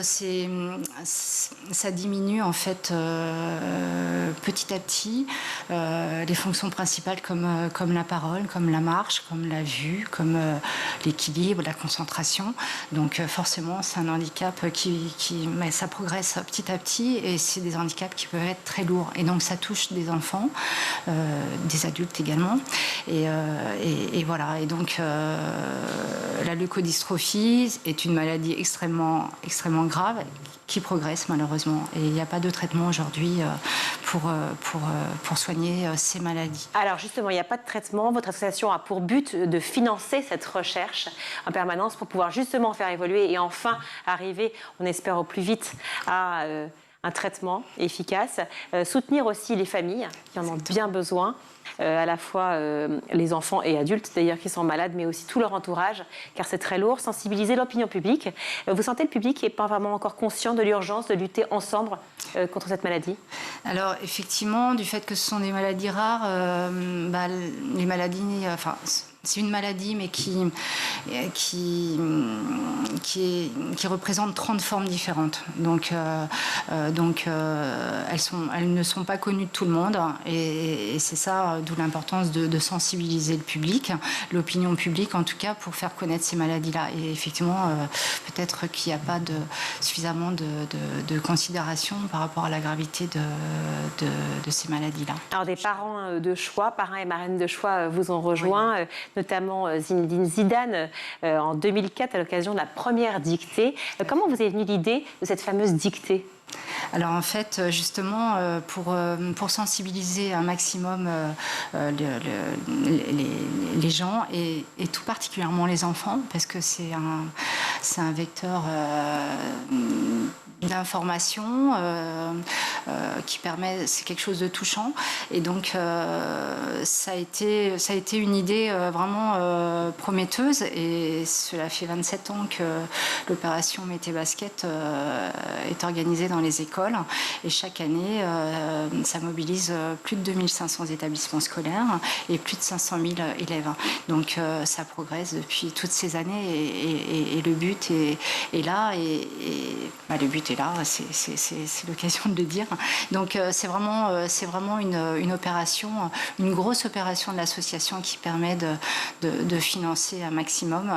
ça diminue en fait petit à petit les fonctions principales comme la parole, comme la marche, comme la vue, comme l'équilibre, la concentration. Donc forcément, c'est un handicap mais ça progresse petit à petit et c'est des handicaps qui peuvent être très lourds. Et donc ça touche des enfants, des adultes également. ans. Et voilà. Et donc, la leucodystrophie est une maladie extrêmement grave qui progresse malheureusement. Et il n'y a pas de traitement aujourd'hui pour soigner ces maladies. Alors justement, il n'y a pas de traitement. Votre association a pour but de financer cette recherche en permanence pour pouvoir justement faire évoluer et enfin arriver, on espère au plus vite, à un traitement efficace. Soutenir aussi les familles qui en ont bien besoin. À la fois les enfants et adultes d'ailleurs qui sont malades, mais aussi tout leur entourage, car c'est très lourd. Sensibiliser l'opinion publique. Vous sentez le public n'est pas vraiment encore conscient de l'urgence de lutter ensemble contre cette maladie? Alors effectivement, du fait que ce sont des maladies rares, les maladies, c'est une maladie, mais qui représente 30 formes différentes. Donc elles ne sont pas connues de tout le monde. Et c'est ça, d'où l'importance de sensibiliser le public, l'opinion publique en tout cas, pour faire connaître ces maladies-là. Et effectivement, peut-être qu'il n'y a pas suffisamment de considération par rapport à la gravité de ces maladies-là. Alors des parents et marraines de choix vous ont rejoint. Oui. Notamment Zinedine Zidane en 2004 à l'occasion de la première dictée. Comment vous est venue l'idée de cette fameuse dictée? Alors en fait, justement, pour sensibiliser un maximum les gens et tout particulièrement les enfants, parce que c'est un vecteur d'information qui permet, c'est quelque chose de touchant, et donc ça a été une idée vraiment prometteuse, et cela fait 27 ans que l'opération Mété Basket est organisée dans les écoles, et chaque année ça mobilise plus de 2500 établissements scolaires et plus de 500 000 élèves. Donc ça progresse depuis toutes ces années, et le but est là, et le but est là, c'est l'occasion de le dire. Donc c'est vraiment une opération, une grosse opération de l'association qui permet de financer un maximum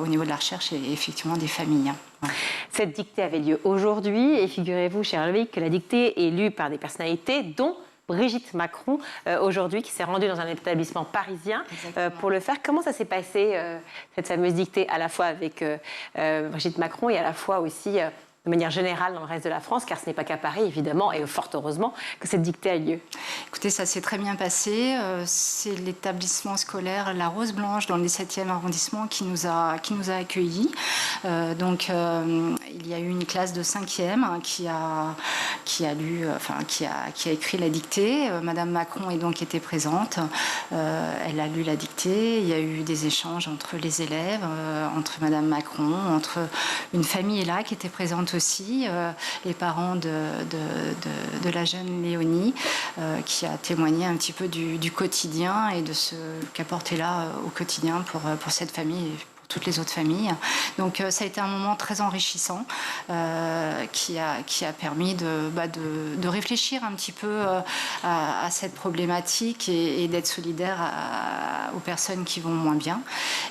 au niveau de la recherche et effectivement des familles. Ouais. Cette dictée avait lieu aujourd'hui, et figurez-vous, cher Loïc, que la dictée est lue par des personnalités dont Brigitte Macron, aujourd'hui, qui s'est rendue dans un établissement parisien pour le faire. Comment ça s'est passé, cette fameuse dictée, à la fois avec Brigitte Macron et à la fois aussi de manière générale dans le reste de la France, car ce n'est pas qu'à Paris, évidemment, et fort heureusement que cette dictée a lieu? Écoutez, ça s'est très bien passé. C'est l'établissement scolaire La Rose Blanche, dans le 17e arrondissement, qui nous a accueillis. Donc, il y a eu une classe de 5e qui a écrit la dictée. Madame Macron est donc était présente. Elle a lu la dictée. Il y a eu des échanges entre les élèves, entre Madame Macron, entre une famille là qui était présente aussi, les parents de la jeune Léonie, qui a témoigné un petit peu du quotidien et de ce qu'apportait là au quotidien pour cette famille et toutes les autres familles. Donc ça a été un moment très enrichissant qui a permis de réfléchir un petit peu à cette problématique et d'être solidaire aux personnes qui vont moins bien.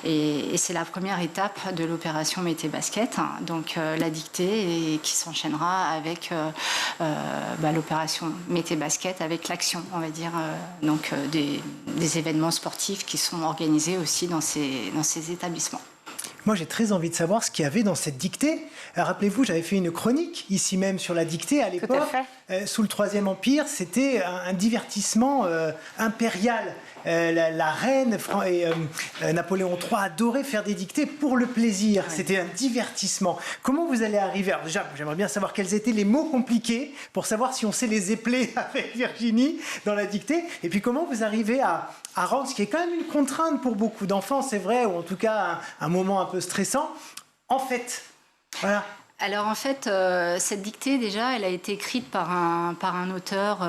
Et c'est la première étape de l'opération Mété Basket, donc la dictée, et qui s'enchaînera avec l'opération Mété Basket, avec l'action, on va dire, donc des événements sportifs qui sont organisés aussi dans ces établissements. Moi, j'ai très envie de savoir ce qu'il y avait dans cette dictée. Rappelez-vous, j'avais fait une chronique ici même sur la dictée à l'époque. Sous le Troisième Empire, c'était un divertissement impérial. La reine et Napoléon III adoraient faire des dictées pour le plaisir. Ouais. C'était un divertissement. Comment vous allez arriver? Alors déjà, j'aimerais bien savoir quels étaient les mots compliqués pour savoir si on sait les épeler avec Virginie dans la dictée. Et puis comment vous arrivez à rendre ce qui est quand même une contrainte pour beaucoup d'enfants, c'est vrai, ou en tout cas un moment un peu stressant, en fait. Voilà. Alors en fait, cette dictée déjà, elle a été écrite par un auteur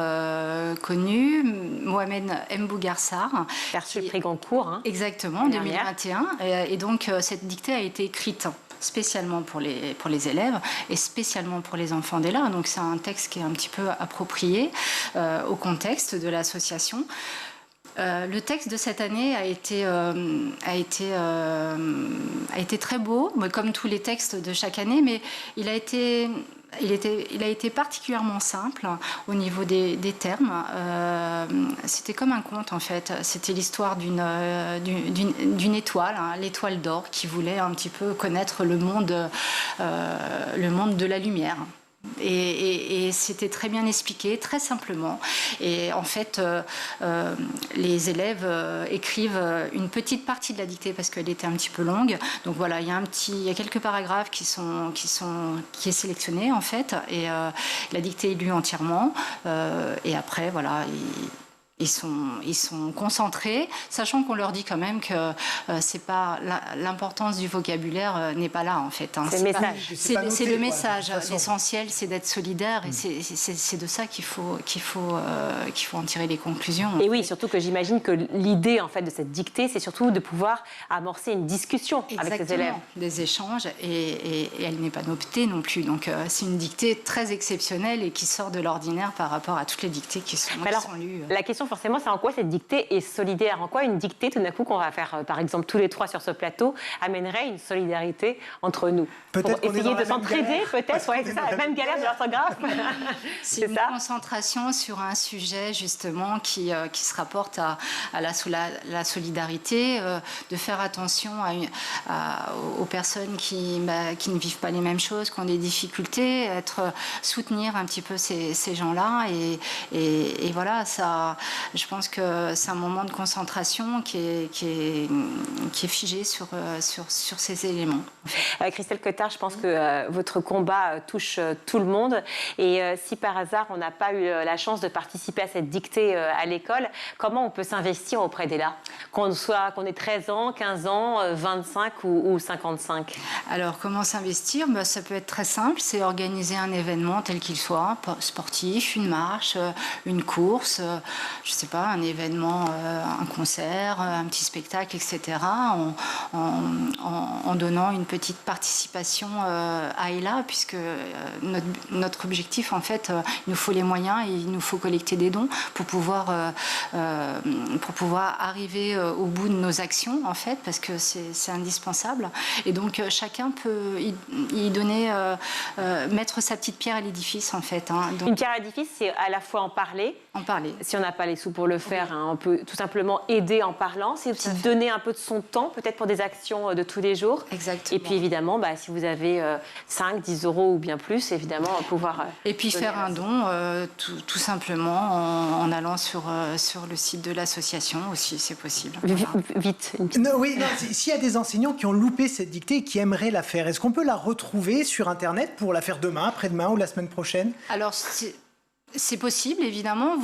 connu, Mohamed Mbougarsar. Qui a reçu le prix Goncourt. Hein, exactement, en 2021. Et donc cette dictée a été écrite spécialement pour les élèves et spécialement pour les enfants d'Ella. Donc c'est un texte qui est un petit peu approprié au contexte de l'association. Le texte de cette année a été très beau, comme tous les textes de chaque année, mais il a été il a été particulièrement simple au niveau des termes. C'était comme un conte en fait. C'était l'histoire d'une étoile, l'étoile d'or, qui voulait un petit peu connaître le monde de la lumière. Et c'était très bien expliqué, très simplement. Et en fait, les élèves écrivent une petite partie de la dictée parce qu'elle était un petit peu longue. Donc voilà, il y a quelques paragraphes qui est sélectionné en fait, et la dictée est lue entièrement. Et après, voilà. Ils sont concentrés, sachant qu'on leur dit quand même que c'est pas l'importance du vocabulaire n'est pas là en fait. C'est le message. C'est le message. L'essentiel, c'est d'être solidaire et c'est de ça qu'il faut en tirer les conclusions. Et oui, surtout que j'imagine que l'idée en fait de cette dictée, c'est surtout de pouvoir amorcer une discussion avec les élèves. Des échanges et elle n'est pas notée non plus. Donc c'est une dictée très exceptionnelle et qui sort de l'ordinaire par rapport à toutes les dictées qui sont lues. La question forcément, c'est en quoi cette dictée est solidaire? En quoi une dictée, tout d'un coup, qu'on va faire, par exemple, tous les trois sur ce plateau, amènerait une solidarité entre nous? Peut-être pour essayer de s'entraider, peut-être, c'est ça, la même galère de l'orthographe. C'est une concentration sur un sujet, justement, qui se rapporte à la solidarité, de faire attention aux personnes qui ne vivent pas les mêmes choses, qui ont des difficultés, soutenir un petit peu ces gens-là. Et voilà, ça... Je pense que c'est un moment de concentration qui est figé sur ces éléments. Christelle Cottard, je pense que votre combat touche tout le monde. Et si par hasard on n'a pas eu la chance de participer à cette dictée à l'école, comment on peut s'investir auprès d'Ella? Qu'on ait 13 ans, 15 ans, 25 ou 55? Alors, comment s'investir? Ça peut être très simple. C'est organiser un événement tel qu'il soit, sportif, une marche, une course... je ne sais pas, un événement, un concert, un petit spectacle, etc., en donnant une petite participation à Ella, puisque notre objectif, en fait, il nous faut les moyens et il nous faut collecter des dons pour pouvoir arriver au bout de nos actions, en fait, parce que c'est indispensable. Et donc, chacun peut y donner, mettre sa petite pierre à l'édifice, en fait. Donc, une pierre à l'édifice, c'est à la fois en parler. Si on n'a pas les sous pour le faire, on peut tout simplement aider en parlant. C'est aussi donner un peu de son temps, peut-être pour des actions de tous les jours. Exactement. Et puis évidemment, si vous avez 5, 10 euros ou bien plus, évidemment, pouvoir... et puis faire un don, tout simplement, en allant sur le site de l'association aussi, c'est possible. Vite. S'il y a des enseignants qui ont loupé cette dictée et qui aimeraient la faire, est-ce qu'on peut la retrouver sur Internet pour la faire demain, après-demain ou la semaine prochaine? Alors, c'est possible, évidemment.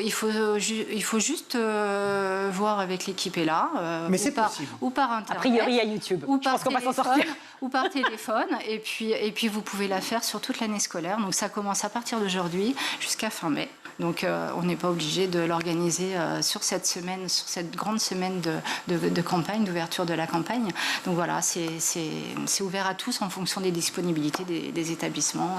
Il faut juste voir avec l'équipe là. Mais c'est possible. Ou par Internet. A priori, il y a YouTube. Ou par téléphone. Ou par téléphone. Et puis, vous pouvez la faire sur toute l'année scolaire. Donc, ça commence à partir d'aujourd'hui jusqu'à fin mai. Donc, on n'est pas obligé de l'organiser sur cette semaine, sur cette grande semaine de campagne, d'ouverture de la campagne. Donc, voilà, c'est ouvert à tous en fonction des disponibilités des établissements.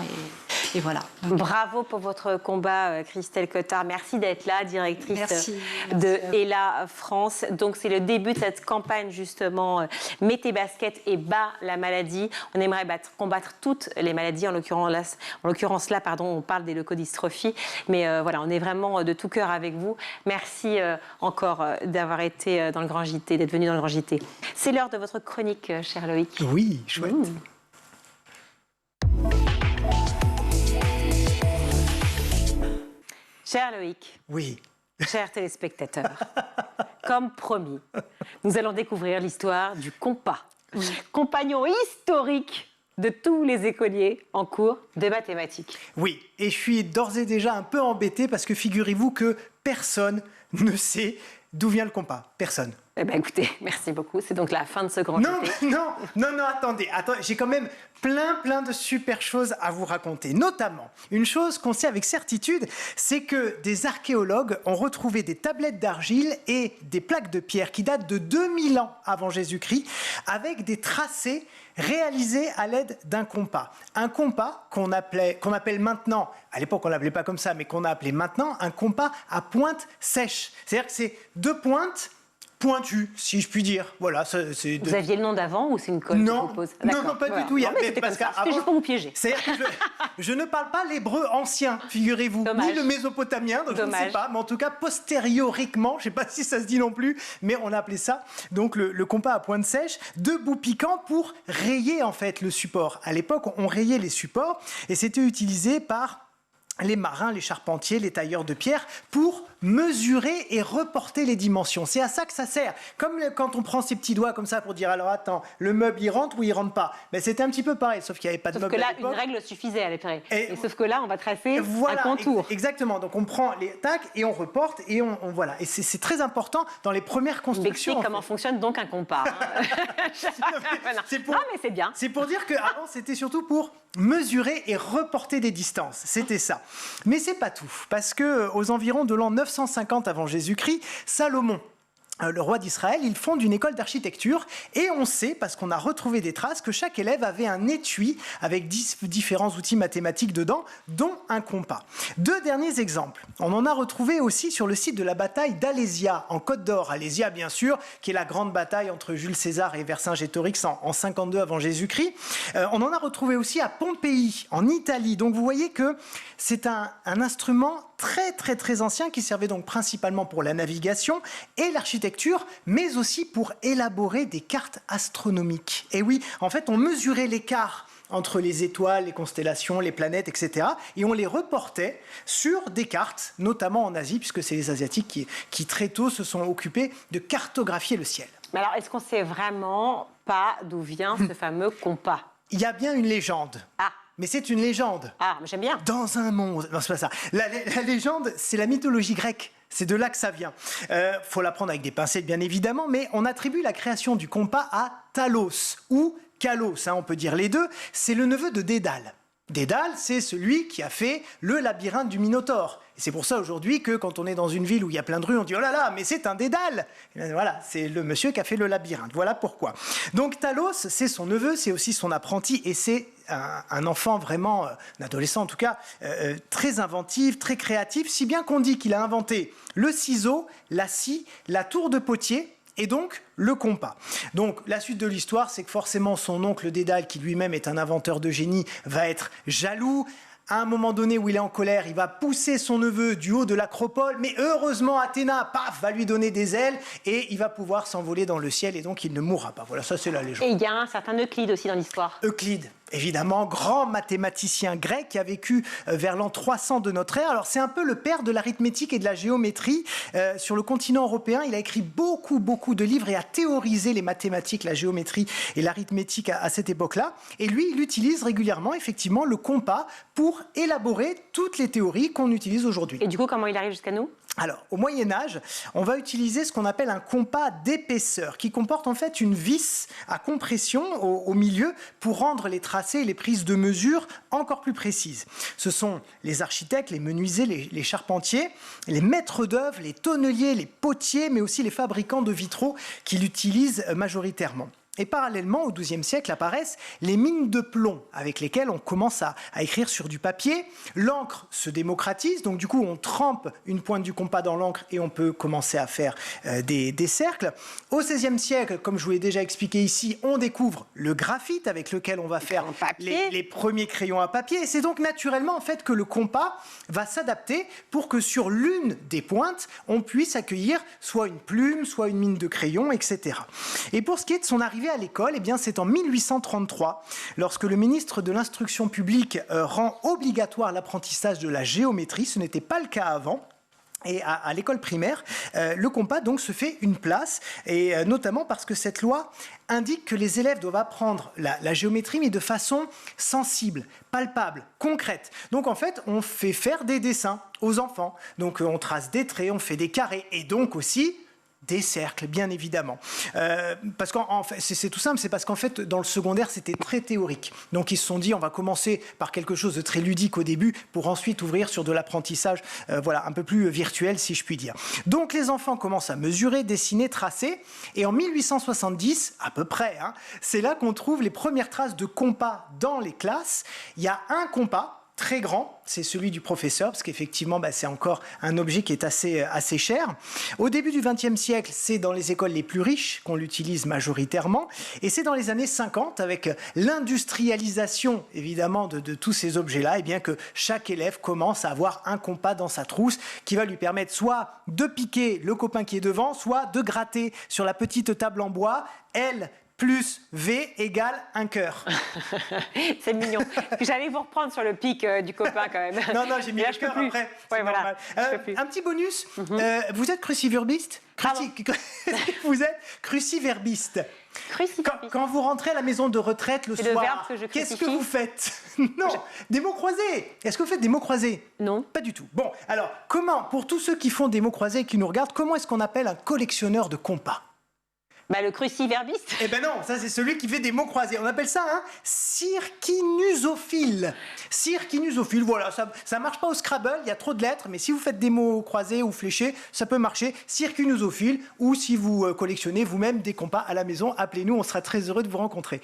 Et voilà. Bravo pour votre combat, Christelle Cottard. Merci d'être là, directrice de Ella France. Donc, c'est le début de cette campagne, justement, Mets tes baskets et bats la maladie. On aimerait combattre toutes les maladies. En l'occurrence, là, on parle des leucodystrophies. Mais voilà, on est vraiment de tout cœur avec vous. Merci encore d'avoir été dans le Grand JT, d'être venu dans le Grand JT. C'est l'heure de votre chronique, cher Loïc. Oui, chouette. Cher Loïc. Oui. Chers téléspectateurs, comme promis, nous allons découvrir l'histoire du compas, compagnon historique de tous les écoliers en cours de mathématiques. Oui, et je suis d'ores et déjà un peu embêté parce que figurez-vous que personne ne sait d'où vient le compas. Personne. Eh bien, écoutez, merci beaucoup. C'est donc la fin de ce grand JT. Non, attendez. J'ai quand même plein de super choses à vous raconter. Notamment, une chose qu'on sait avec certitude, c'est que des archéologues ont retrouvé des tablettes d'argile et des plaques de pierre qui datent de 2000 ans avant Jésus-Christ, avec des tracés réalisés à l'aide d'un compas. Un compas qu'on appelle maintenant, à l'époque on ne l'appelait pas comme ça, mais qu'on a appelé maintenant un compas à pointe sèche. C'est-à-dire que c'est deux pointes pointu, si je puis dire. Voilà, Vous aviez le nom d'avant ou c'est une colle non, que je vous pose? Non, pas du tout. C'était juste pour vous piéger. C'est-à-dire que je ne parle pas l'hébreu ancien, figurez-vous, ni le mésopotamien, donc je ne sais pas, mais en tout cas postérioriquement, je ne sais pas si ça se dit non plus, mais on a appelé ça donc le compas à pointe sèche, 2 bouts piquants pour rayer en fait le support. À l'époque, on rayait les supports et c'était utilisé par les marins, les charpentiers, les tailleurs de pierre pour mesurer et reporter les dimensions. C'est à ça que ça sert. Comme quand on prend ses petits doigts comme ça pour dire alors attends, le meuble il rentre ou il rentre pas. Mais c'était un petit peu pareil, sauf qu'il n'y avait pas de meuble. Sauf que là, une règle suffisait à l'époque. Sauf que là, on va tracer un contour. Exactement. Donc on prend les tacs et on reporte et on voilà. Et c'est très important dans les premières constructions. M'explique comment fonctionne donc un compas. Mais c'est bien. C'est pour dire qu'avant c'était surtout pour mesurer et reporter des distances. C'était ça. Mais c'est pas tout, parce que aux environs de l'an 950 avant Jésus-Christ, Salomon, le roi d'Israël, il fonde une école d'architecture et on sait, parce qu'on a retrouvé des traces, que chaque élève avait un étui avec différents outils mathématiques dedans, dont un compas. 2 derniers exemples. On en a retrouvé aussi sur le site de la bataille d'Alésia, en Côte d'Or. Alésia, bien sûr, qui est la grande bataille entre Jules César et Vercingétorix en 52 avant Jésus-Christ. On en a retrouvé aussi à Pompéi, en Italie. Donc vous voyez que c'est un instrument très ancien qui servait donc principalement pour la navigation et l'architecture, mais aussi pour élaborer des cartes astronomiques. Et oui, en fait, on mesurait l'écart entre les étoiles, les constellations, les planètes, etc. Et on les reportait sur des cartes, notamment en Asie, puisque c'est les Asiatiques qui très tôt se sont occupés de cartographier le ciel. Mais alors, est-ce qu'on sait vraiment pas d'où vient ce fameux compas? Il y a bien une légende. Mais c'est une légende. Mais j'aime bien. Dans un monde... Non, c'est pas ça. La légende, c'est la mythologie grecque. C'est de là que ça vient. Faut la prendre avec des pincettes, bien évidemment, mais on attribue la création du compas à Talos, ou Kalos, on peut dire les deux. C'est le neveu de Dédale. Dédale, c'est celui qui a fait le labyrinthe du Minotaure. Et c'est pour ça aujourd'hui que quand on est dans une ville où il y a plein de rues, on dit « Oh là là, mais c'est un Dédale !» Et bien voilà, c'est le monsieur qui a fait le labyrinthe. Voilà pourquoi. Donc Talos, c'est son neveu, c'est aussi son apprenti, et c'est un enfant vraiment, un adolescent en tout cas, très inventif, très créatif, si bien qu'on dit qu'il a inventé le ciseau, la scie, la tour de potier, et donc le compas. Donc la suite de l'histoire, c'est que forcément son oncle Dédale, qui lui-même est un inventeur de génie, va être jaloux. À un moment donné où il est en colère, il va pousser son neveu du haut de l'acropole, mais heureusement Athéna, paf, va lui donner des ailes et il va pouvoir s'envoler dans le ciel et donc il ne mourra pas. Voilà, ça c'est la légende. Et il y a un certain Euclide aussi dans l'histoire. Euclide, évidemment, grand mathématicien grec qui a vécu vers l'an 300 de notre ère. Alors c'est un peu le père de l'arithmétique et de la géométrie. Sur le continent européen, il a écrit beaucoup de livres et a théorisé les mathématiques, la géométrie et l'arithmétique à cette époque-là. Et lui, il utilise régulièrement, effectivement, le compas pour élaborer toutes les théories qu'on utilise aujourd'hui. Et du coup, comment il arrive jusqu'à nous ? Alors, au Moyen-Âge, on va utiliser ce qu'on appelle un compas d'épaisseur, qui comporte en fait une vis à compression au milieu pour rendre les tracés et les prises de mesure encore plus précises. Ce sont les architectes, les menuisiers, les charpentiers, les maîtres d'œuvre, les tonneliers, les potiers, mais aussi les fabricants de vitraux qui l'utilisent majoritairement. Et parallèlement, au XIIe siècle, apparaissent les mines de plomb avec lesquelles on commence à écrire sur du papier. L'encre se démocratise, donc du coup, on trempe une pointe du compas dans l'encre et on peut commencer à faire des cercles. Au XVIe siècle, comme je vous l'ai déjà expliqué ici, on découvre le graphite avec lequel on va faire les premiers crayons à papier. Et c'est donc naturellement en fait que le compas va s'adapter pour que sur l'une des pointes, on puisse accueillir soit une plume, soit une mine de crayon, etc. Et pour ce qui est de son arrivée à l'école, eh bien, c'est en 1833, lorsque le ministre de l'Instruction publique rend obligatoire l'apprentissage de la géométrie. Ce n'était pas le cas avant. Et à l'école primaire, le compas donc se fait une place, et notamment parce que cette loi indique que les élèves doivent apprendre la géométrie, mais de façon sensible, palpable, concrète. Donc en fait, on fait faire des dessins aux enfants. Donc on trace des traits, on fait des carrés, et donc aussi des cercles, bien évidemment. Parce qu'en fait, c'est tout simple, c'est parce qu'en fait, dans le secondaire, c'était très théorique. Donc, ils se sont dit, on va commencer par quelque chose de très ludique au début, pour ensuite ouvrir sur de l'apprentissage, un peu plus virtuel, si je puis dire. Donc, les enfants commencent à mesurer, dessiner, tracer, et en 1870, à peu près, c'est là qu'on trouve les premières traces de compas dans les classes. Il y a un compas, très grand, c'est celui du professeur, parce qu'effectivement, c'est encore un objet qui est assez cher. Au début du XXe siècle, c'est dans les écoles les plus riches qu'on l'utilise majoritairement, et c'est dans les années 50, avec l'industrialisation, évidemment, de tous ces objets-là, et bien que chaque élève commence à avoir un compas dans sa trousse qui va lui permettre soit de piquer le copain qui est devant, soit de gratter sur la petite table en bois, L plus V égale un cœur. C'est mignon. J'allais vous reprendre sur le pic du copain quand même. Non, j'ai mis le cœur après. Ouais, voilà. Un petit bonus. Vous êtes cruciverbiste? Vous êtes cruciverbiste. Quand vous rentrez à la maison de retraite le soir, qu'est-ce que vous faites? Non, des mots croisés. Est-ce que vous faites des mots croisés? Non. Pas du tout. Bon, alors, pour tous ceux qui font des mots croisés et qui nous regardent, comment est-ce qu'on appelle un collectionneur de compas? Le cruciverbiste. Eh ben non, ça c'est celui qui fait des mots croisés. On appelle ça un cirquinusophile. Cirquinusophile, voilà, ça marche pas au Scrabble, il y a trop de lettres, mais si vous faites des mots croisés ou fléchés, ça peut marcher. Cirquinusophile, ou si vous collectionnez vous-même des compas à la maison, appelez-nous, on sera très heureux de vous rencontrer.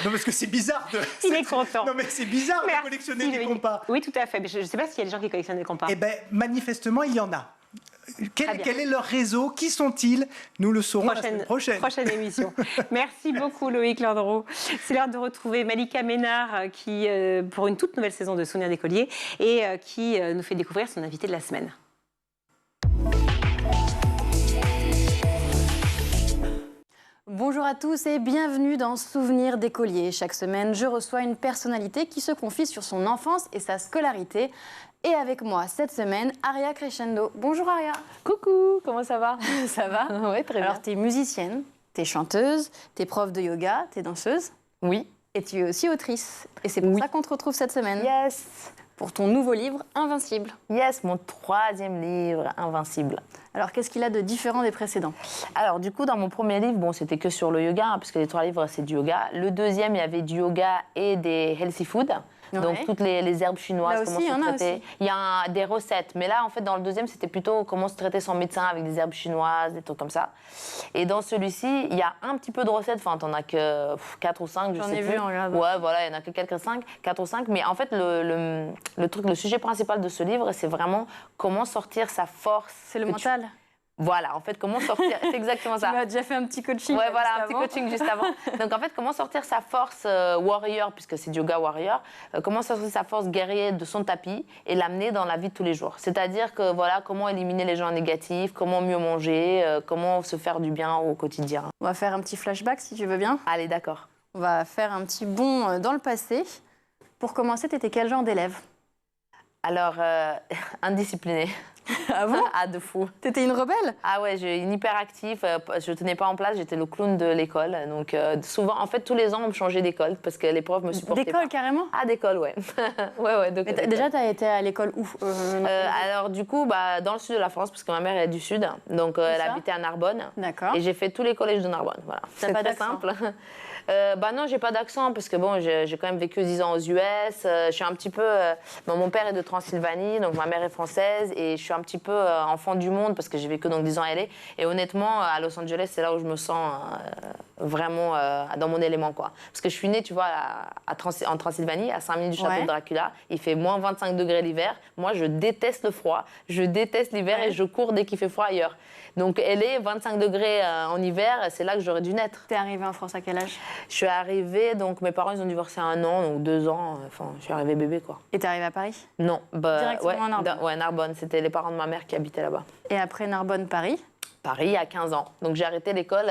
Non, parce que c'est bizarre de... Il est content. Non, mais c'est bizarre de collectionner des compas. Oui, tout à fait. Mais je ne sais pas s'il y a des gens qui collectionnent des compas. Eh ben, manifestement, il y en a. Quel est leur réseau? Qui sont-ils? Nous le saurons la semaine prochaine. Prochaine émission. Merci beaucoup Loïc Landreau. C'est l'heure de retrouver Malika Ménard qui, pour une toute nouvelle saison de Souvenirs d'écoliers et qui nous fait découvrir son invité de la semaine. Bonjour à tous et bienvenue dans Souvenirs d'écoliers. Chaque semaine, je reçois une personnalité qui se confie sur son enfance et sa scolarité. Et avec moi cette semaine, Aria Crescendo. Bonjour Aria. Coucou, comment ça va? Ça va? Oui, très bien. Alors, tu es musicienne, tu es chanteuse, tu es prof de yoga, tu es danseuse. Oui. Et tu es aussi autrice. Et c'est pour ça qu'on te retrouve cette semaine. Yes. Pour ton nouveau livre, Invincible. Yes, mon 3e livre, Invincible. Alors, qu'est-ce qu'il a de différent des précédents? Alors, du coup, dans mon premier livre, c'était que sur le yoga, parce que les 3 livres, c'est du yoga. Le deuxième, il y avait du yoga et des healthy food. Donc, toutes les herbes chinoises, là aussi, comment se traiter. Il y a des recettes. Mais là, en fait, dans le deuxième, c'était plutôt comment se traiter sans médecin avec des herbes chinoises, des trucs comme ça. Et dans celui-ci, il y a un petit peu de recettes. Enfin, t'en as que 4 ou 5, je sais plus. J'en ai vu en regardant. Ouais, voilà, il y en a que 4 ou 5. Mais en fait, le sujet principal de ce livre, c'est vraiment comment sortir sa force. C'est le mental. Voilà, en fait, comment sortir... C'est exactement ça. Tu m'as déjà fait un petit coaching. Ouais, voilà, un petit coaching juste avant. Donc, en fait, comment sortir sa force warrior, puisque c'est du yoga warrior, comment sortir sa force guerrier de son tapis et l'amener dans la vie de tous les jours. C'est-à-dire que, voilà, comment éliminer les gens négatifs, comment mieux manger, comment se faire du bien au quotidien. On va faire un petit flashback, si tu veux bien. Allez, d'accord. On va faire un petit bond dans le passé. Pour commencer, tu étais quel genre d'élève? Alors, indisciplinée. Ah bon? Ah, de fou. T'étais une rebelle? Ah ouais, une hyperactive. Je tenais pas en place, j'étais le clown de l'école. Donc, souvent, en fait, tous les ans, on me changeait d'école parce que les profs me supportaient pas. D'école, carrément? Ah, d'école, ouais. ouais. Déjà, t'as été à l'école où? Alors, du coup, dans le sud de la France, parce que ma mère est du sud. Donc, elle habitait à Narbonne. D'accord. Et j'ai fait tous les collèges de Narbonne. Voilà. T'as pas très simple. Non, j'ai pas d'accent parce que bon, j'ai quand même vécu 10 ans aux US. Je suis un petit peu. Mon père est de Transylvanie, donc ma mère est française, et je suis un petit peu enfant du monde parce que j'ai vécu donc 10 ans à LA. Et honnêtement, à Los Angeles, c'est là où je me sens vraiment dans mon élément, quoi. Parce que je suis née, tu vois, en Transylvanie, à 5 minutes du château de Dracula. Il fait moins 25 degrés l'hiver. Moi, je déteste le froid, je déteste l'hiver et je cours dès qu'il fait froid ailleurs. Donc, LA, 25 degrés en hiver, c'est là que j'aurais dû naître. T'es arrivée en France à quel âge? Je suis arrivée, donc mes parents ils ont divorcé à 1 an, donc 2 ans, enfin je suis arrivée bébé, quoi. Et t'es arrivée à Paris? Non, directement à Narbonne? Ouais, Narbonne, c'était les parents de ma mère qui habitaient là-bas. Et après Narbonne, Paris? Paris à 15 ans. Donc j'ai arrêté l'école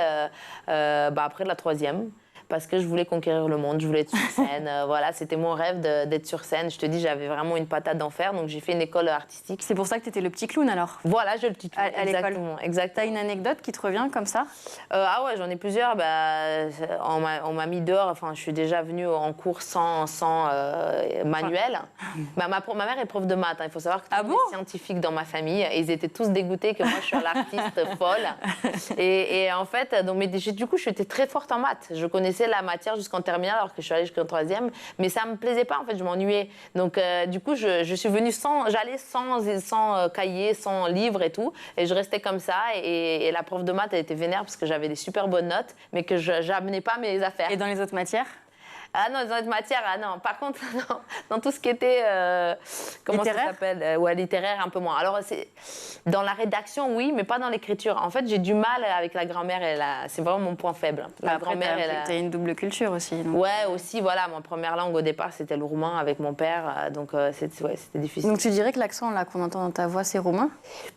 après la 3e. Parce que je voulais conquérir le monde, je voulais être sur scène. Voilà, c'était mon rêve d'être sur scène. Je te dis, j'avais vraiment une patate d'enfer, donc j'ai fait une école artistique. C'est pour ça que tu étais le petit clown alors? Voilà, j'ai le petit clown. À l'école. Exactement. T'as une anecdote qui te revient comme ça? Ah ouais, j'en ai plusieurs. On m'a mis dehors. Enfin, je suis déjà venue en cours sans manuel. Ma mère est prof de maths. Il faut savoir que tous les scientifiques dans ma famille, ils étaient tous dégoûtés que moi je sois l'artiste folle. Et en fait, du coup, j'étais très forte en maths. Je connaissais la matière jusqu'en terminale alors que je suis allée jusqu'en 3e, mais ça me plaisait pas, en fait, je m'ennuyais. Donc du coup, je suis venue j'allais sans cahier, sans livre et tout, et je restais comme ça, et la prof de maths, elle était vénère parce que j'avais des super bonnes notes, mais que je n'amenais pas mes affaires. Et dans les autres matières? Ah non, dans cette matière, ah non. Par contre, non, dans tout ce qui était... comment ça s'appelle ouais, littéraire, un peu moins. Alors, dans la rédaction, oui, mais pas dans l'écriture. En fait, j'ai du mal avec la grammaire. C'est vraiment mon point faible. La grammaire, t'as une double culture aussi. Donc. Ouais, aussi, voilà. Ma première langue, au départ, c'était le roumain avec mon père. Donc, c'était difficile. Donc, tu dirais que l'accent là qu'on entend dans ta voix, c'est roumain?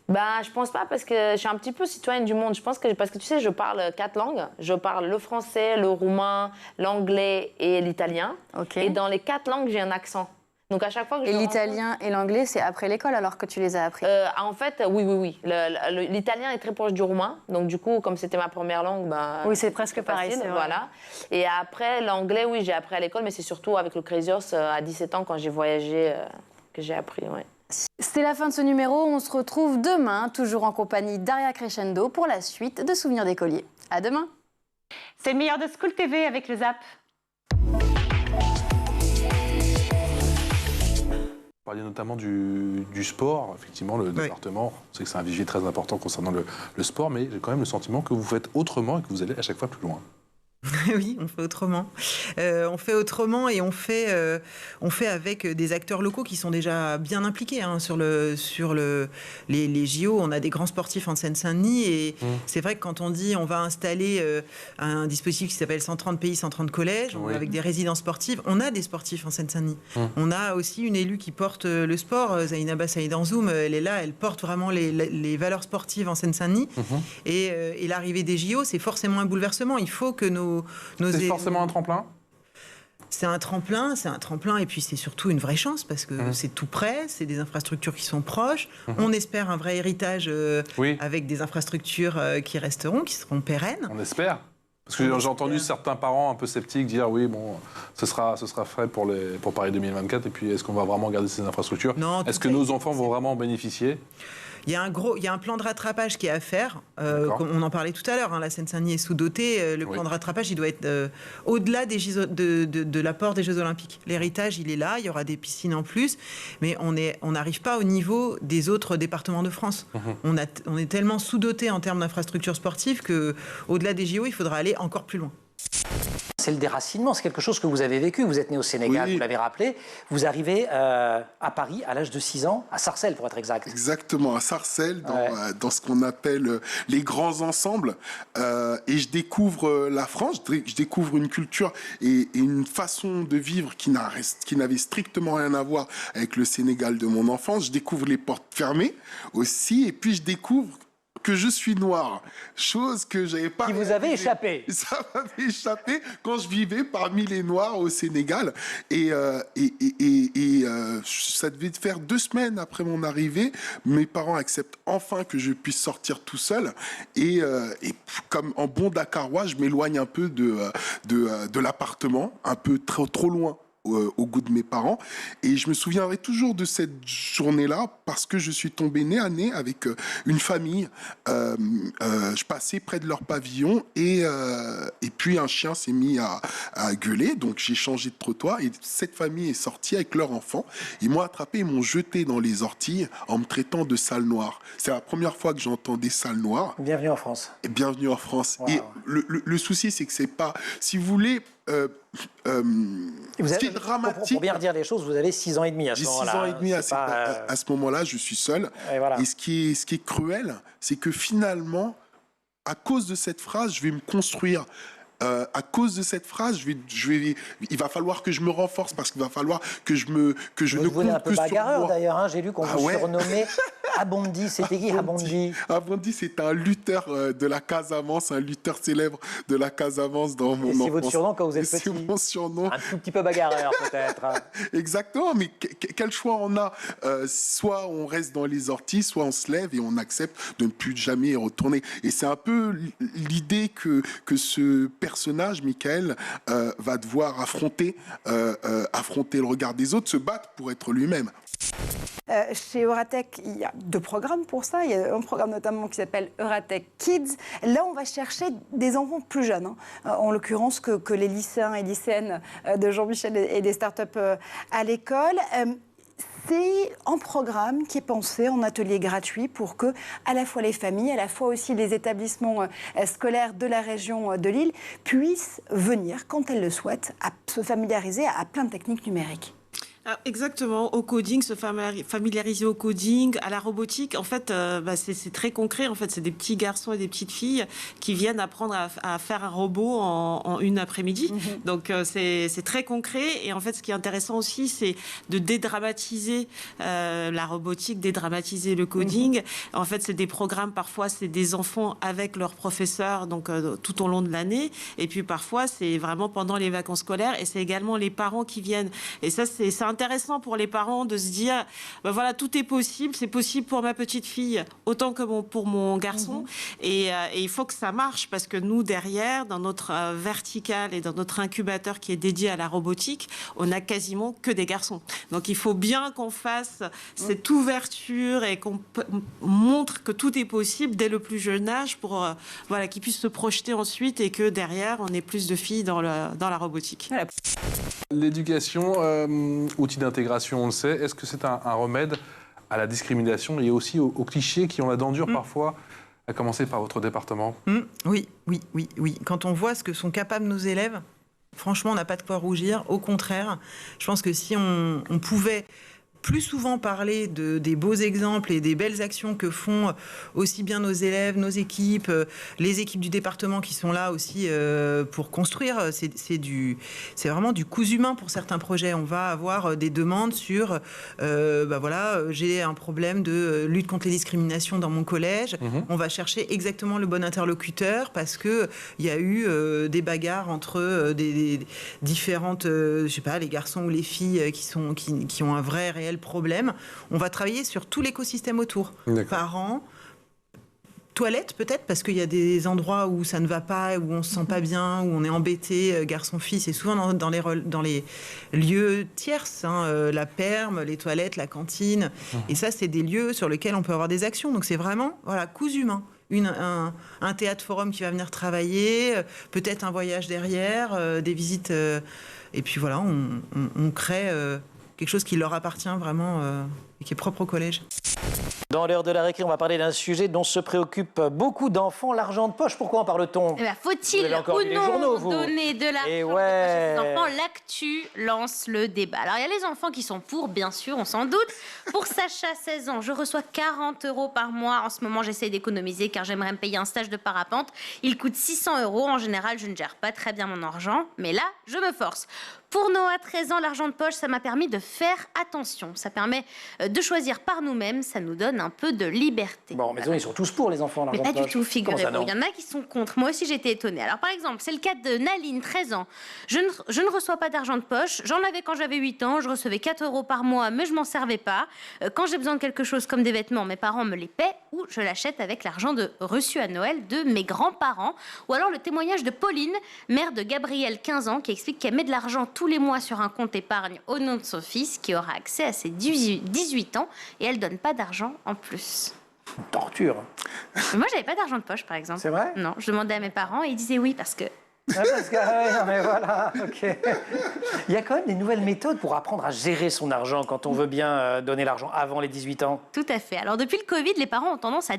Bah, je pense pas, parce que je suis un petit peu citoyenne du monde. Je pense que, parce que tu sais, je parle 4 langues. Je parle le français, le roumain, l'anglais et l'italien. Okay. Et dans les 4 langues, j'ai un accent. Donc à chaque fois que et l'italien et l'anglais, c'est après l'école alors que tu les as appris? En fait, oui. L'italien est très proche du roumain. Donc du coup, comme c'était ma première langue, bah, oui, c'est presque pareil. Facile, voilà. Et après, l'anglais, oui, j'ai appris à l'école, mais c'est surtout avec le Crazios à 17 ans quand j'ai voyagé que j'ai appris. Ouais. C'est la fin de ce numéro. On se retrouve demain, toujours en compagnie d'Aria Crescendo pour la suite de Souvenirs d'écoliers. À demain. C'est le meilleur de School TV avec le Zap. Vous parliez notamment du sport. Effectivement, le département, on sait que c'est un vivier très important concernant le sport, mais j'ai quand même le sentiment que vous faites autrement et que vous allez à chaque fois plus loin. Oui, on fait autrement. On fait autrement et on fait avec des acteurs locaux qui sont déjà bien impliqués sur les JO. On a des grands sportifs en Seine-Saint-Denis et c'est vrai que quand on dit on va installer un dispositif qui s'appelle 130 pays, 130 collèges, avec des résidences sportives, on a des sportifs en Seine-Saint-Denis. On a aussi une élue qui porte le sport, Zainaba Saïd-Anzoum, elle est là, elle porte vraiment les valeurs sportives en Seine-Saint-Denis. Et l'arrivée des JO, c'est forcément un bouleversement. Il faut que c'est forcément un tremplin? C'est un tremplin, et puis c'est surtout une vraie chance parce que c'est tout près, c'est des infrastructures qui sont proches. On espère un vrai héritage avec des infrastructures qui resteront, qui seront pérennes. On espère. Parce que j'ai entendu certains parents un peu sceptiques dire oui, bon, ce sera fait pour Paris 2024, et puis est-ce qu'on va vraiment garder ces infrastructures? Est-ce que nos enfants vont vraiment en bénéficier? Il y a un plan de rattrapage qui est à faire. On en parlait tout à l'heure. La Seine-Saint-Denis est sous-dotée. Le plan de rattrapage, il doit être au-delà de l'apport des Jeux Olympiques. L'héritage, il est là. Il y aura des piscines en plus. Mais on n'arrive pas au niveau des autres départements de France. On est tellement sous-doté en termes d'infrastructures sportives qu'au-delà des JO, il faudra aller encore plus loin. C'est le déracinement, c'est quelque chose que vous avez vécu. Vous êtes né au Sénégal, vous l'avez rappelé. Vous arrivez à Paris à l'âge de 6 ans, à Sarcelles pour être exact. Exactement, à Sarcelles, dans ce qu'on appelle les grands ensembles. Et je découvre la France, je découvre une culture et une façon de vivre qui n'avait strictement rien à voir avec le Sénégal de mon enfance. Je découvre les portes fermées aussi, et puis je découvre que je suis noir, chose que j'avais pas... Qui vous avait échappé. Ça m'avait échappé quand je vivais parmi les Noirs au Sénégal. Et ça devait faire 2 semaines après mon arrivée. Mes parents acceptent enfin que je puisse sortir tout seul. Et comme en bon Dakarois, je m'éloigne un peu de l'appartement, un peu trop loin au goût de mes parents. Et je me souviendrai toujours de cette journée-là parce que je suis tombé nez à nez avec une famille. Je passais près de leur pavillon et puis un chien s'est mis à gueuler. Donc j'ai changé de trottoir et cette famille est sortie avec leur enfant. Ils m'ont attrapé et m'ont jeté dans les orties en me traitant de sale noir. C'est la première fois que j'entendais sale noir. Bienvenue en France. Et bienvenue en France. Wow. Et le souci, c'est que c'est pas... Si vous voulez... ce qui est dramatique. Pour bien redire les choses, vous avez 6 ans et demi à ce moment-là. J'ai 6 ans et demi à ce moment-là, je suis seul. Et ce qui est cruel, c'est que finalement, à cause de cette phrase, je vais me construire. À cause de cette phrase, il va falloir que je me renforce parce qu'il va falloir que je ne compte que sur moi. Vous êtes un peu bagarreur d'ailleurs, hein, j'ai lu qu'on vous surnommait Abondi. C'était qui Abondi? Abondi, c'est un lutteur de la Casamance, un lutteur célèbre de la Casamance dans mon enfance. C'est votre surnom quand vous êtes petit? C'est mon surnom. Un tout petit peu bagarreur peut-être. Exactement, mais quel choix on a? Soit on reste dans les orties, soit on se lève et on accepte de ne plus jamais y retourner. Et c'est un peu l'idée que ce personnage, Michael, va devoir affronter le regard des autres, se battre pour être lui-même. Chez Euratech, il y a 2 programmes pour ça. Il y a un programme notamment qui s'appelle Euratech Kids. Là, on va chercher des enfants plus jeunes, en l'occurrence que les lycéens et lycéennes de Jean-Michel et des startups à l'école. c'est un programme qui est pensé en atelier gratuit pour que à la fois les familles, à la fois aussi les établissements scolaires de la région de Lille puissent venir, quand elles le souhaitent, à se familiariser à plein de techniques numériques. Exactement, au coding, se familiariser au coding, à la robotique. En fait, c'est très concret. En fait, c'est des petits garçons et des petites filles qui viennent apprendre à faire un robot en une après-midi. Donc, c'est très concret. Et en fait, ce qui est intéressant aussi, c'est de dédramatiser la robotique, dédramatiser le coding. En fait, c'est des programmes, parfois, c'est des enfants avec leurs professeurs, donc tout au long de l'année. Et puis, parfois, c'est vraiment pendant les vacances scolaires. Et c'est également les parents qui viennent. Et ça, c'est intéressant pour les parents de se dire voilà, tout est possible, c'est possible pour ma petite fille autant que pour mon garçon. Et il faut que ça marche, parce que nous, derrière, dans notre verticale et dans notre incubateur qui est dédié à la robotique, on n'a quasiment que des garçons. Donc il faut bien qu'on fasse cette ouverture et qu'on montre que tout est possible dès le plus jeune âge pour voilà, qu'ils puissent se projeter ensuite et que derrière, on ait plus de filles dans la robotique. Voilà. L'éducation, outil d'intégration, on le sait. Est-ce que c'est un remède à la discrimination et aussi aux clichés qui ont la dent dure parfois, à commencer par votre département? Oui. Quand on voit ce que sont capables nos élèves, franchement, on n'a pas de quoi rougir. Au contraire, je pense que si on pouvait plus souvent parler des beaux exemples et des belles actions que font aussi bien nos élèves, nos équipes, les équipes du département qui sont là aussi pour construire. C'est vraiment du cousu humain pour certains projets. On va avoir des demandes sur, j'ai un problème de lutte contre les discriminations dans mon collège. On va chercher exactement le bon interlocuteur parce que il y a eu des bagarres entre des différentes, les garçons ou les filles qui ont un vrai réel problème. On va travailler sur tout l'écosystème autour. Parents, toilettes peut-être, parce qu'il y a des endroits où ça ne va pas, où on se sent pas bien, où on est embêté, garçon-fille. C'est souvent dans les lieux tierces, la perme, les toilettes, la cantine. Et ça, c'est des lieux sur lesquels on peut avoir des actions. Donc c'est vraiment, cousu humain. Un théâtre forum qui va venir travailler, peut-être un voyage derrière, des visites. Et puis voilà, on crée quelque chose qui leur appartient vraiment et qui est propre au collège. Dans l'heure de la récré, on va parler d'un sujet dont se préoccupent beaucoup d'enfants, l'argent de poche. Pourquoi en parle-t-on? Faut-il ou non donner de l'argent de poche à ses enfants? L'actu lance le débat. Alors, il y a les enfants qui sont pour, bien sûr, on s'en doute. Pour Sacha, 16 ans, je reçois 40 € par mois. En ce moment, j'essaie d'économiser car j'aimerais me payer un stage de parapente. Il coûte 600 €. En général, je ne gère pas très bien mon argent, mais là, je me force. Pour Noah, 13 ans, l'argent de poche, ça m'a permis de faire attention. Ça permet de choisir par nous-mêmes, ça nous donne un peu de liberté. Bon, mais ils sont tous pour, les enfants, l'argent de poche. Mais pas du tout, figurez-vous. Il y en a qui sont contre. Moi aussi, j'étais étonnée. Alors, par exemple, c'est le cas de Naline, 13 ans. Je ne reçois pas d'argent de poche. J'en avais quand j'avais 8 ans. Je recevais 4 € par mois, mais je m'en servais pas. Quand j'ai besoin de quelque chose comme des vêtements, mes parents me les paient ou je l'achète avec l'argent reçu à Noël de mes grands-parents. Ou alors le témoignage de Pauline, mère de Gabriel, 15 ans, qui explique qu'elle met de l'argent tous les mois sur un compte épargne au nom de son fils, qui aura accès à ses 18 ans, et elle donne pas d'argent en plus. Torture. Moi, j'avais pas d'argent de poche, par exemple. C'est vrai? Non, je demandais à mes parents et ils disaient oui parce que... non mais voilà, ok. Il y a quand même des nouvelles méthodes pour apprendre à gérer son argent quand on veut bien donner l'argent avant les 18 ans. Tout à fait. Alors depuis le Covid, les parents ont tendance à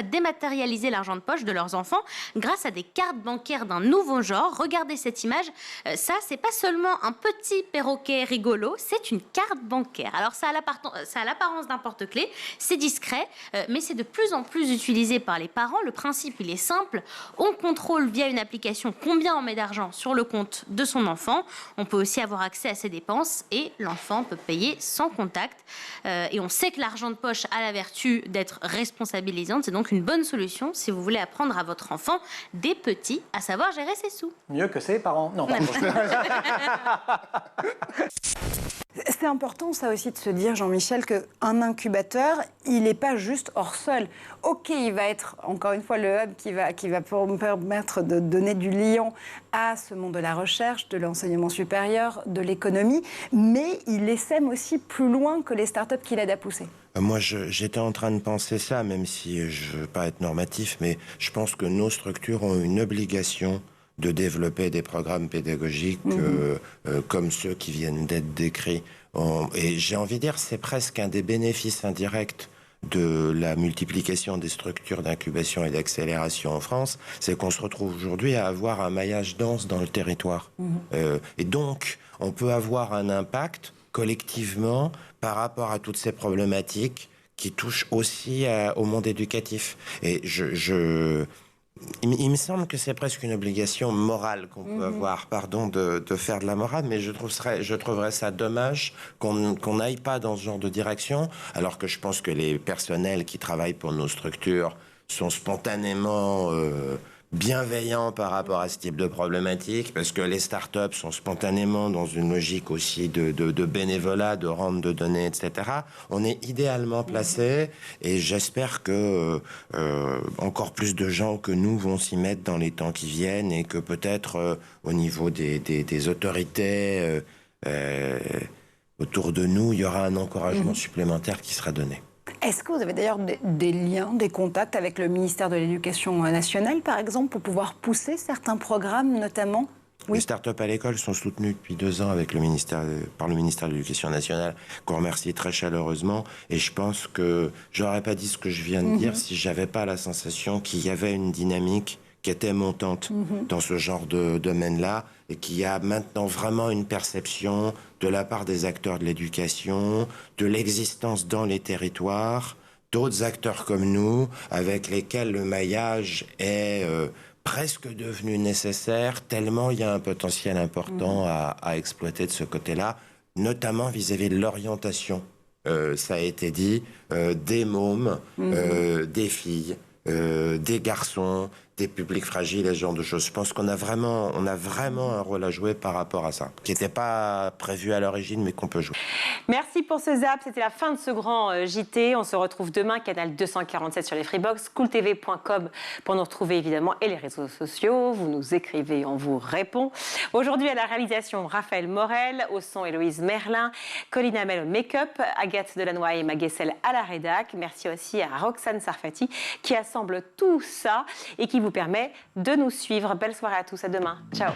dématérialiser l'argent de poche de leurs enfants grâce à des cartes bancaires d'un nouveau genre. Regardez cette image. Ça, c'est pas seulement un petit perroquet rigolo, c'est une carte bancaire. Alors ça a l'apparence d'un porte-clés, c'est discret, mais c'est de plus en plus utilisé par les parents. Le principe, il est simple. On contrôle via une application combien on met d'argent sur le compte de son enfant. On peut aussi avoir accès à ses dépenses et l'enfant peut payer sans contact. Et on sait que l'argent de poche a la vertu d'être responsabilisante. C'est donc une bonne solution si vous voulez apprendre à votre enfant dès petit à savoir gérer ses sous. Mieux que ses parents. Non, pardon. C'est important, ça aussi, de se dire, Jean-Michel, qu'un incubateur, il n'est pas juste hors sol. OK, il va être, encore une fois, le hub qui va permettre de donner du liant à ce monde de la recherche, de l'enseignement supérieur, de l'économie, mais il essaime aussi plus loin que les startups qu'il aide à pousser. Moi, j'étais en train de penser ça, même si je ne veux pas être normatif, mais je pense que nos structures ont une obligation de développer des programmes pédagogiques comme ceux qui viennent d'être décrits et j'ai envie de dire, c'est presque un des bénéfices indirects de la multiplication des structures d'incubation et d'accélération en France, c'est qu'on se retrouve aujourd'hui à avoir un maillage dense dans le territoire. Et donc, on peut avoir un impact collectivement par rapport à toutes ces problématiques qui touchent aussi au monde éducatif. Et il me semble que c'est presque une obligation morale qu'on peut avoir, de faire de la morale, mais je trouverais ça dommage qu'on n'aille pas dans ce genre de direction, alors que je pense que les personnels qui travaillent pour nos structures sont spontanément bienveillants par rapport à ce type de problématique, parce que les startups sont spontanément dans une logique aussi de bénévolat, de rente de données, etc. On est idéalement placé, et j'espère que encore plus de gens que nous vont s'y mettre dans les temps qui viennent, et que peut-être au niveau des autorités autour de nous, il y aura un encouragement supplémentaire qui sera donné. Est-ce que vous avez d'ailleurs des liens, des contacts avec le ministère de l'Éducation nationale, par exemple, pour pouvoir pousser certains programmes, notamment? Les startups à l'école sont soutenues depuis 2 ans par le ministère de l'Éducation nationale, qu'on remercie très chaleureusement. Et je pense que j'aurais pas dit ce que je viens de dire si j'avais pas la sensation qu'il y avait une dynamique qui était montante dans ce genre de domaine-là, et qu'il y a maintenant vraiment une perception de la part des acteurs de l'éducation, de l'existence dans les territoires, d'autres acteurs comme nous, avec lesquels le maillage est presque devenu nécessaire, tellement il y a un potentiel important à exploiter de ce côté-là, notamment vis-à-vis de l'orientation. Ça a été dit, des mômes, des filles, des garçons, des publics fragiles, et ce genre de choses. Je pense qu'on a vraiment un rôle à jouer par rapport à ça, qui n'était pas prévu à l'origine, mais qu'on peut jouer. Merci pour ce zap, c'était la fin de ce grand JT. On se retrouve demain, canal 247 sur les Freebox, schooltv.com pour nous retrouver évidemment, et les réseaux sociaux. Vous nous écrivez, on vous répond. Aujourd'hui à la réalisation, Raphaël Morel, au son Héloïse Merlin, Colline Hamel au make-up, Agathe Delannoy et Maguessel à la rédac. Merci aussi à Roxane Sarfati qui assemble tout ça et qui vous permet de nous suivre. Belle soirée à tous, à demain. Ciao.